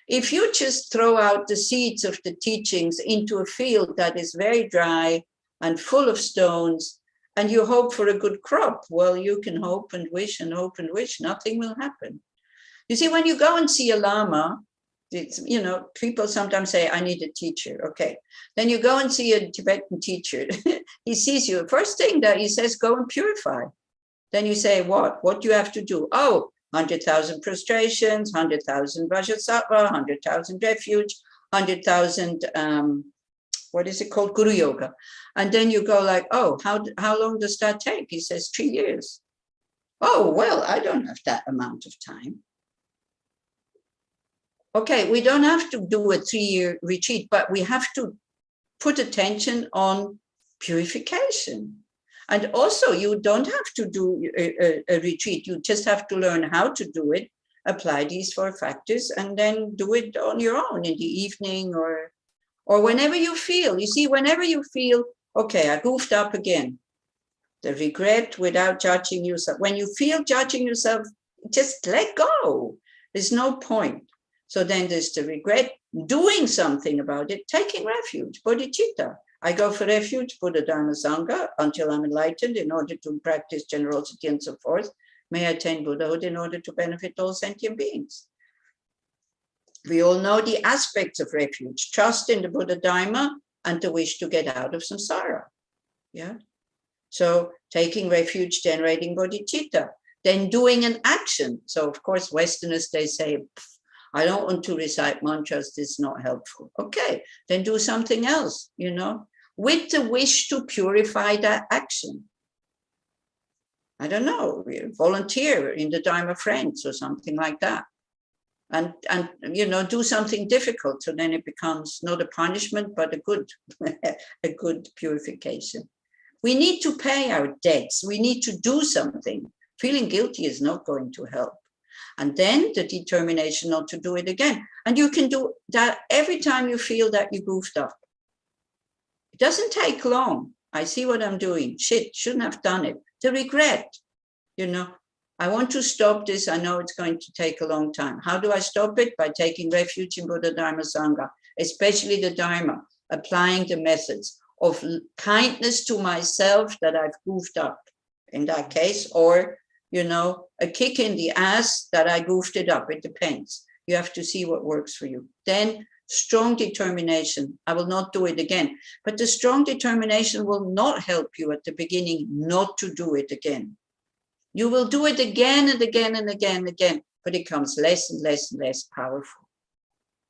If you just throw out the seeds of the teachings into a field that is very dry and full of stones, and you hope for a good crop, well, you can hope and wish, nothing will happen. You see, when you go and see a lama, it's, people sometimes say, I need a teacher. Okay. Then you go and see a Tibetan teacher. He sees you. First thing that he says, go and purify. Then you say, what? What do you have to do? Oh, 100,000 prostrations, 100,000 Bodhisattva, 100,000 refuge, 100,000, what is it called? Guru Yoga. And then you go like, oh, how long does that take? He says 3 years. Oh, well, I don't have that amount of time. Okay, we don't have to do a 3-year retreat, but we have to put attention on purification. And also, you don't have to do a retreat. You just have to learn how to do it, apply these 4 factors, and then do it on your own in the evening or whenever you feel. You see, whenever you feel, okay, I goofed up again. The regret without judging yourself. When you feel judging yourself, just let go. There's no point. So then there's the regret, doing something about it, taking refuge, bodhicitta. I go for refuge, Buddha, Dharma, Sangha, until I'm enlightened in order to practice generosity and so forth. May I attain Buddhahood in order to benefit all sentient beings. We all know the aspects of refuge, trust in the Buddha Dharma and the wish to get out of samsara. Yeah. So taking refuge, generating bodhicitta, then doing an action. So of course, Westerners, they say, I don't want to recite mantras, this is not helpful. Okay, then do something else, with the wish to purify that action. I don't know, volunteer in the Dharma Friends or something like that. And do something difficult, so then it becomes not a punishment, but a good purification. We need to pay our debts. We need to do something. Feeling guilty is not going to help. And then the determination not to do it again. And you can do that every time you feel that you goofed up. It doesn't take long. I see what I'm doing. Shit, shouldn't have done it. The regret, I want to stop this. I know it's going to take a long time. How do I stop it? By taking refuge in Buddha, Dharma, Sangha, especially the Dharma, applying the methods of kindness to myself that I've goofed up in that case, or a kick in the ass that I goofed it up. It depends. You have to see what works for you. Then strong determination. I will not do it again. But the strong determination will not help you at the beginning not to do it again. You will do it again and again and again and again, but it becomes less and less and less powerful.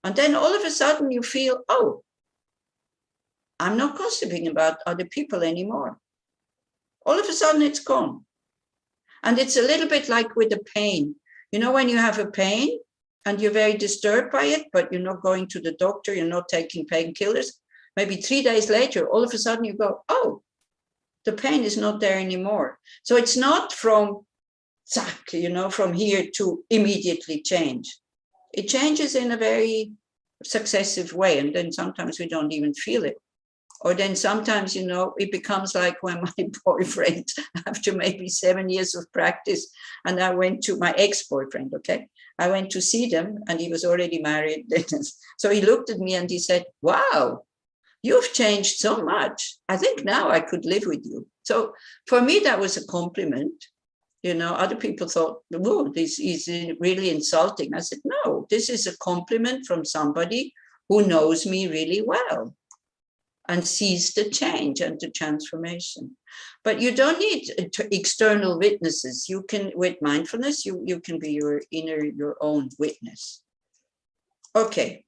And then all of a sudden you feel, oh, I'm not gossiping about other people anymore. All of a sudden it's gone. And it's a little bit like with the pain. When you have a pain and you're very disturbed by it, but you're not going to the doctor, you're not taking painkillers, maybe 3 days later, all of a sudden you go, oh, the pain is not there anymore. So it's not from from here to immediately change. It changes in a very successive way. And then sometimes we don't even feel it. Or then sometimes, it becomes like when my boyfriend, after maybe 7 years of practice, and I went to my ex-boyfriend, okay? I went to see them and he was already married. So he looked at me and he said, wow, you've changed so much. I think now I could live with you. So for me, that was a compliment. You know, other people thought, "Whoa, this is really insulting." I said, "No, this is a compliment from somebody who knows me really well and sees the change and the transformation." But you don't need external witnesses. You can, with mindfulness, you can be your own witness. Okay.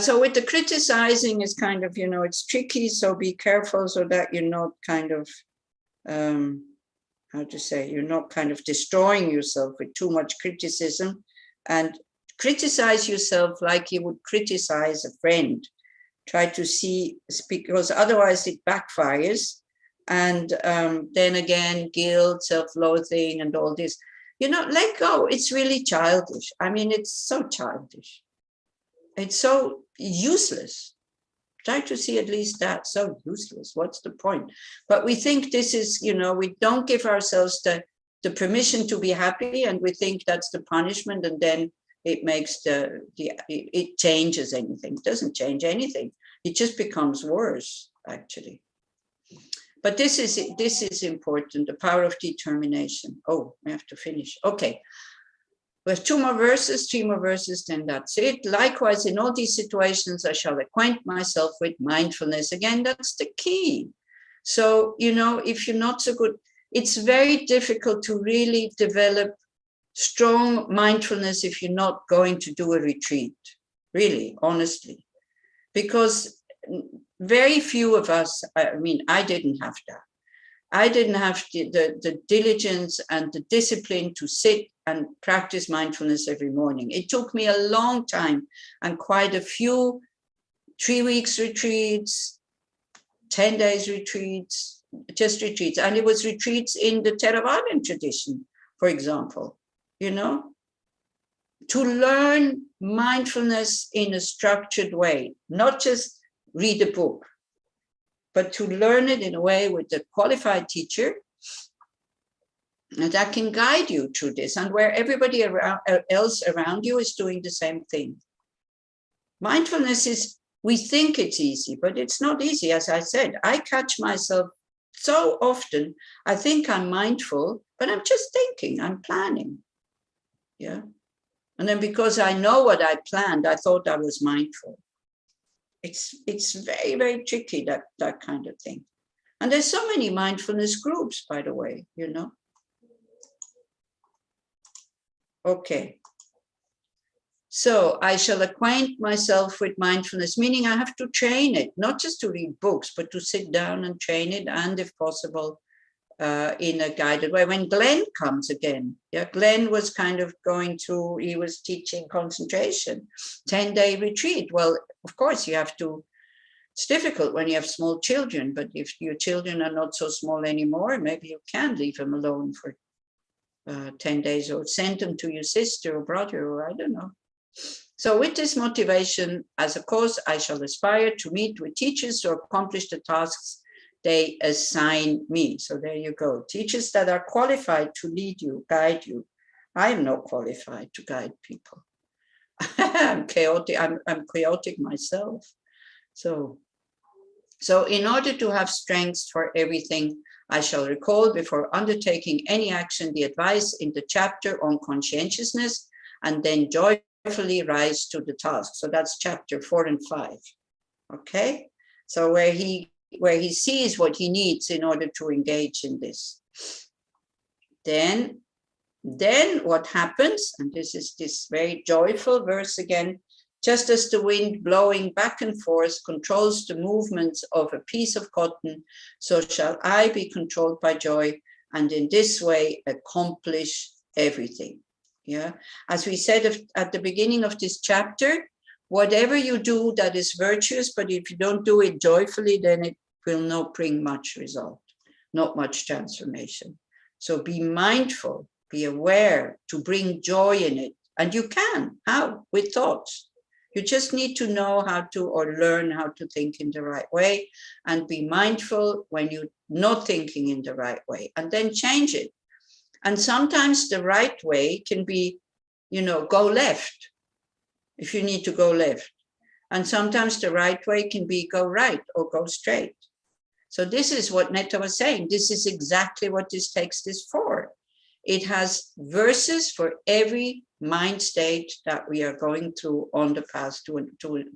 So with the criticizing is kind of, you know, it's tricky. So be careful so that you're not kind of, how to say, you're not kind of destroying yourself with too much criticism, and criticize yourself like you would criticize a friend. Try to see, because otherwise it backfires. And then again, guilt, self-loathing and all this, you know, let go. It's really childish. I mean, it's so childish. It's so useless. Try to see at least that. So useless. What's the point? But we think this is, you know, we don't give ourselves the permission to be happy, and we think that's the punishment, and then it makes it changes anything. It doesn't change anything. It just becomes worse, actually. But this is important, the power of determination. Oh, I have to finish. Okay. We have 2 more verses, 3 more verses, then that's it. Likewise, in all these situations, I shall acquaint myself with mindfulness. Again, that's the key. So, you know, if you're not so good, it's very difficult to really develop strong mindfulness if you're not going to do a retreat, really, honestly. Because very few of us, I mean, I didn't have that. I didn't have the diligence and the discipline to sit and practice mindfulness every morning. It took me a long time and quite a few 3 weeks retreats, 10 days retreats, just retreats. And it was retreats in the Theravadan tradition, for example, you know, to learn mindfulness in a structured way, not just read a book, but to learn it in a way with a qualified teacher that can guide you through this, and where everybody else around you is doing the same thing. Mindfulness is, we think it's easy, but it's not easy. As I said, I catch myself so often, I think I'm mindful, but I'm just thinking, I'm planning. Yeah. And then because I know what I planned, I thought I was mindful. It's very, very tricky, that kind of thing. And there's so many mindfulness groups, by the way, you know. Okay. So I shall acquaint myself with mindfulness, meaning I have to train it, not just to read books, but to sit down and train it, and if possible, in a guided way. When Glenn comes again, yeah, Glenn was kind of he was teaching concentration, 10-day retreat. Well, of course you have to, it's difficult when you have small children, but if your children are not so small anymore, maybe you can leave them alone for 10 days or send them to your sister or brother, or I don't know. So with this motivation as a cause, I shall aspire to meet with teachers to accomplish the tasks they assign me. So there you go. Teachers that are qualified to lead you, guide you. I am not qualified to guide people. I'm chaotic. I'm chaotic myself. So in order to have strength for everything, I shall recall before undertaking any action the advice in the chapter on conscientiousness, and then joyfully rise to the task. So that's chapter 4 and 5. Okay. So where he sees what he needs in order to engage in this. Then what happens, and this is this very joyful verse again, just as the wind blowing back and forth controls the movements of a piece of cotton, so shall I be controlled by joy, and in this way accomplish everything. Yeah, as we said at the beginning of this chapter, whatever you do that is virtuous, but if you don't do it joyfully, then it will not bring much result, not much transformation. So be mindful, be aware to bring joy in it. And you can, how? With thoughts. You just need to know how to, or learn how to think in the right way, and be mindful when you're not thinking in the right way, and then change it. And sometimes the right way can be, go left if you need to go left. And sometimes the right way can be go right or go straight. So this is what Netta was saying. This is exactly what this text is for. It has verses for every mind state that we are going through on the path to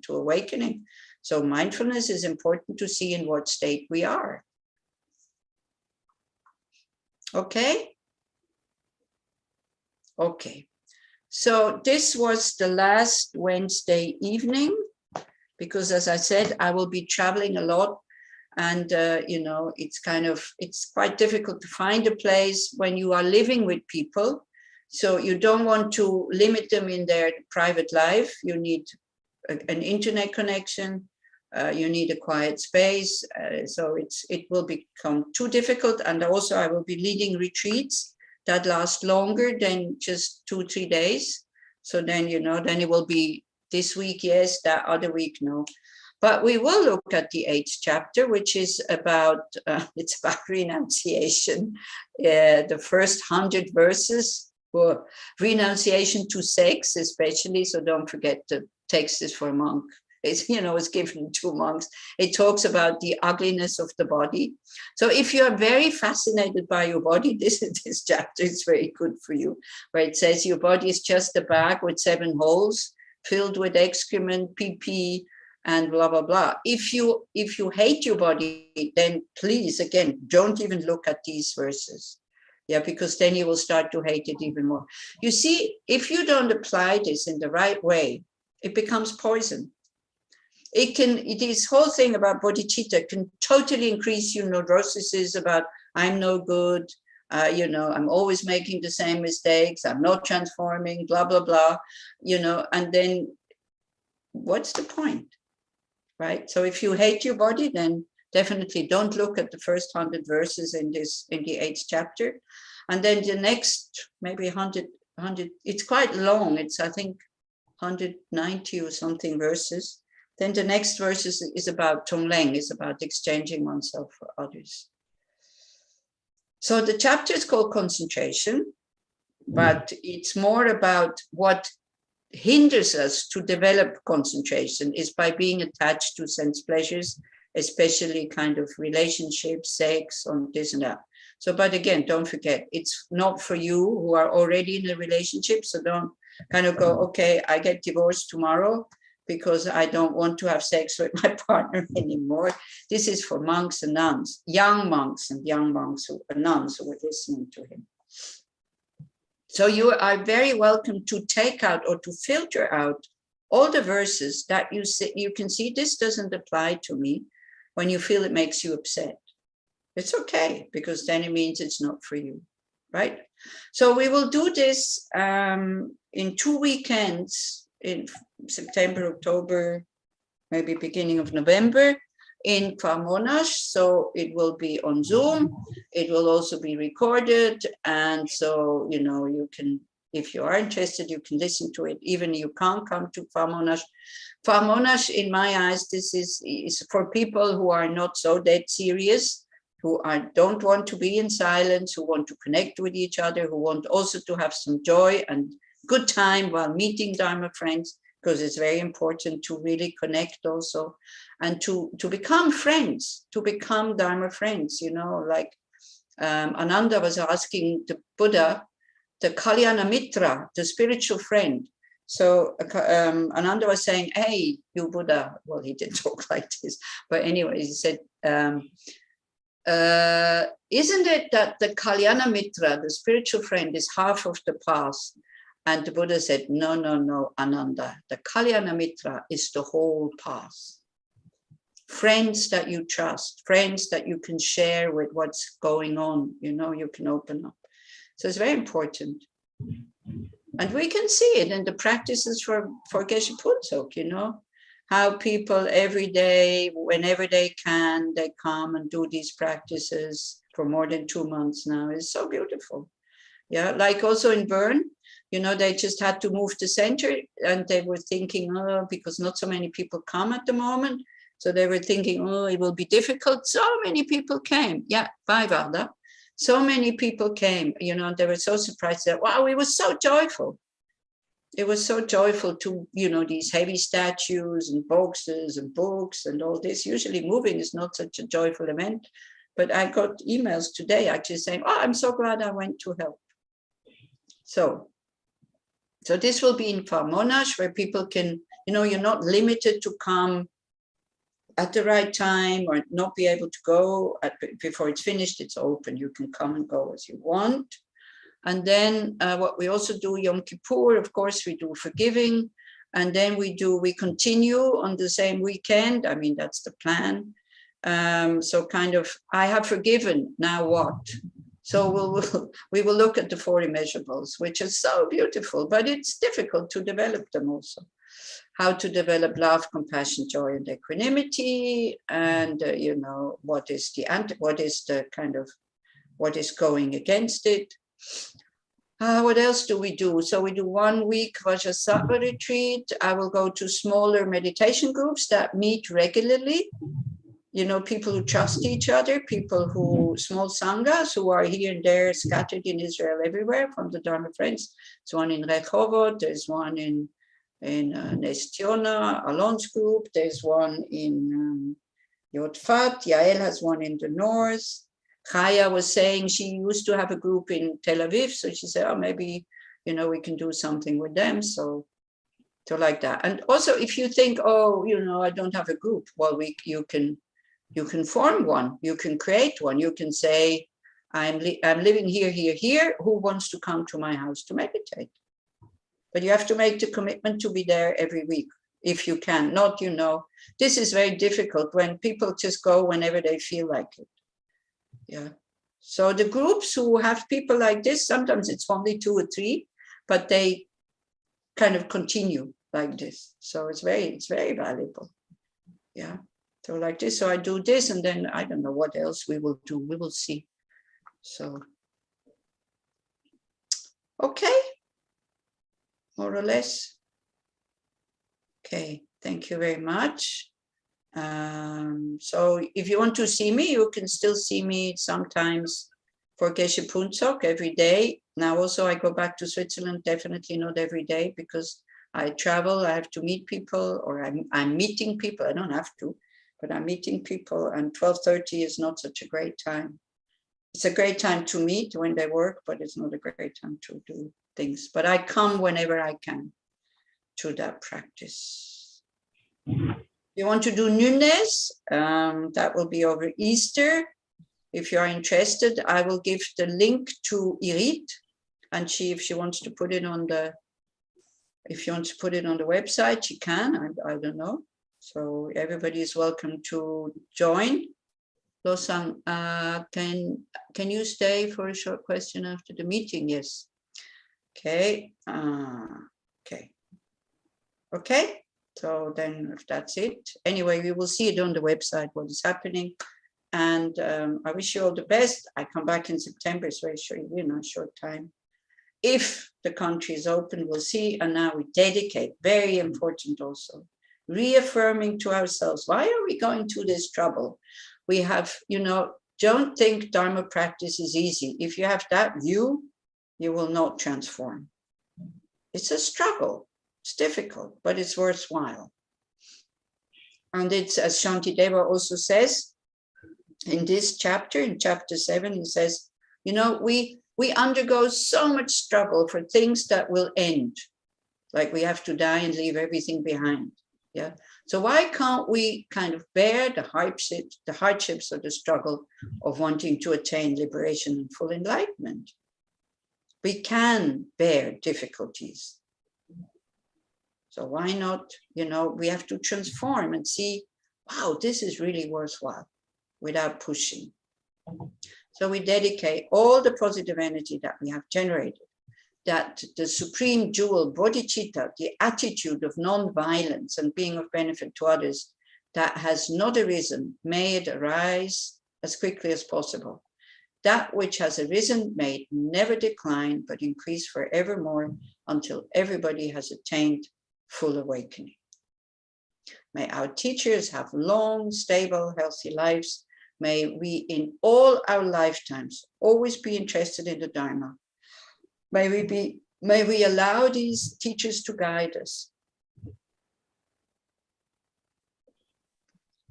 awakening. So mindfulness is important to see in what state we are. Okay? Okay. So this was the last Wednesday evening, because as I said, I will be traveling a lot. And, it's quite difficult to find a place when you are living with people. So you don't want to limit them in their private life. You need an internet connection. You need a quiet space. So it will become too difficult. And also I will be leading retreats that last longer than just 2-3 days. So then, then it will be this week, yes, that other week, no. But we will look at the 8th chapter, which is about, it's about renunciation. The first 100 verses for renunciation to sex, especially. So don't forget the text is for a monk. It's given to monks. It talks about the ugliness of the body. So if you are very fascinated by your body, this chapter is very good for you, where it says your body is just a bag with 7 holes filled with excrement, pee, and blah, blah, blah. If you hate your body, then please, again, don't even look at these verses. Yeah, because then you will start to hate it even more. You see, if you don't apply this in the right way, it becomes poison. This whole thing about bodhicitta can totally increase your neuroses about I'm no good, I'm always making the same mistakes, I'm not transforming, blah, blah, blah, and then what's the point? Right? So if you hate your body, then definitely don't look at the first 100 verses in the 8th chapter. And then the next, maybe 100, it's quite long. It's, I think, 190 or something verses. Then the next verse is about Tonglen, is about exchanging oneself for others. So the chapter is called concentration, but it's more about what hinders us to develop concentration is by being attached to sense pleasures, especially kind of relationships, sex, on this and that. So, but again, don't forget, it's not for you who are already in a relationship. So don't kind of go, okay, I get divorced tomorrow because I don't want to have sex with my partner anymore. This is for monks and nuns, young monks and nuns who were listening to him. So you are very welcome to take out or to filter out all the verses that you can see this doesn't apply to me when you feel it makes you upset. It's okay, because then it means it's not for you, right? So we will do this in 2 weekends in September, October, maybe beginning of November in Monash. So it will be on Zoom. It will also be recorded. And so, you can, if you are interested, you can listen to it. Even you can't come to Monash. Monash, in my eyes, this is for people who are not so dead serious, who don't want to be in silence, who want to connect with each other, who want also to have some joy and good time while meeting Dharma friends, because it's very important to really connect also and to become friends, to become Dharma friends, like Ananda was asking the Buddha, the Kalyana Mitra, the spiritual friend. So Ananda was saying, hey, you Buddha, well, he didn't talk like this, but anyway, he said, isn't it that the Kalyana Mitra, the spiritual friend, is half of the path? And the Buddha said, no, Ananda, the Kalyana Mitra is the whole path. Friends that you trust, friends that you can share with what's going on, you can open up. So it's very important. And we can see it in the practices for Geshe Phuntsok, how people every day, whenever they can, they come and do these practices for more than 2 months now. It's so beautiful. Yeah, like also in Bern, they just had to move the center and they were thinking, because not so many people come at the moment. So they were thinking, it will be difficult. So many people came. Yeah, Vajvada. So many people came, they were so surprised that, wow, we were so joyful. it was so joyful to, you know, these heavy statues and boxes and books and all this. Usually moving is not such a joyful event, but I got emails today actually saying, oh, I'm so glad I went to help. So this will be in Phar Monash, where people can, you know, you're not limited to come at the right time or not be able to go before it's finished. It's open. You can come and go as you want. And then what we also do, Yom Kippur, of course, we do forgiving. And then we continue on the same weekend. I mean, that's the plan. So kind of, I have forgiven, now what? So we will look at the 4 immeasurables, which is so beautiful, but it's difficult to develop them also. How to develop love, compassion, joy, and equanimity, and you know, what is going against it. What else do we do? So we do 1 week Vajrasattva retreat. I will go to smaller meditation groups that meet regularly. You know, people who trust each other, small sanghas who are here and there, scattered in Israel everywhere from the Dharma Friends. There's one in Rehovot, there's one in Nes Ziona, Alon's group, there's one in Yodfat, Yael has one in the north. Chaya was saying she used to have a group in Tel Aviv, so she said, oh, maybe, you know, we can do something with them. So like that. And also, if you think, oh, you know, I don't have a group, well, you can form one, you can create one, you can say, I'm living here. Who wants to come to my house to meditate? But you have to make the commitment to be there every week, if you can. Not, you know, this is very difficult when people just go whenever they feel like it. Yeah. So the groups who have people like this, sometimes it's only 2 or 3, but they kind of continue like this. So it's very valuable. Yeah. So like this, so I do this, and then I don't know what else we will do. We will see. So, okay, more or less. Okay, thank you very much. So if you want to see me, you can still see me sometimes for Geshe Puntsok every day. Now also I go back to Switzerland, definitely not every day, because I travel, I have to meet people, or I'm meeting people. I don't have to, but I'm meeting people, and 12:30 is not such a great time. It's a great time to meet when they work, but it's not a great time to do things. But I come whenever I can to that practice. You want to do Nunes? That will be over Easter. If you are interested, I will give the link to Irit, and if she wants to put it on the, website, she can. I don't know. So everybody is welcome to join. Losang, can you stay for a short question after the meeting? Yes. Okay. Okay. So then, if that's it, anyway, we will see it on the website what is happening. And I wish you all the best. I come back in September, so it's very short, short time. If the country is open, we'll see. And now we dedicate, very important also, reaffirming to ourselves, why are we going to this trouble? We have, don't think Dharma practice is easy. If you have that view, you will not transform. It's a struggle. It's difficult, but it's worthwhile. And it's, as Shantideva also says, in this chapter, in chapter 7, he says, we undergo so much struggle for things that will end. Like we have to die and leave everything behind. Yeah. So why can't we kind of bear the hardships of the struggle of wanting to attain liberation and full enlightenment? We can bear difficulties. So why not, we have to transform and see, wow, this is really worthwhile without pushing. So we dedicate all the positive energy that we have generated, that the supreme jewel, bodhicitta, the attitude of non-violence and being of benefit to others that has not arisen, may it arise as quickly as possible. That which has arisen may it never decline, but increase forevermore until everybody has attained full awakening. May our teachers have long, stable, healthy lives. May we in all our lifetimes always be interested in the Dharma. May we be May we allow these teachers to guide us.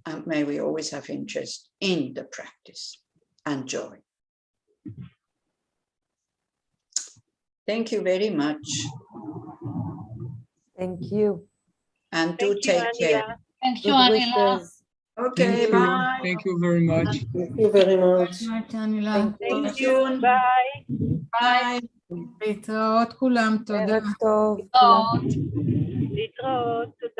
And may we always have interest in the practice and joy. Thank you very much. Thank you. And do take care. Thank you, Good Anila. wishes. Okay, Thank you. bye. Thank you very much. Thank you very much. Thank you. Thank you. Bye. להתראות כולם, תודה. ערב טוב. להתראות. כולם. להתראות.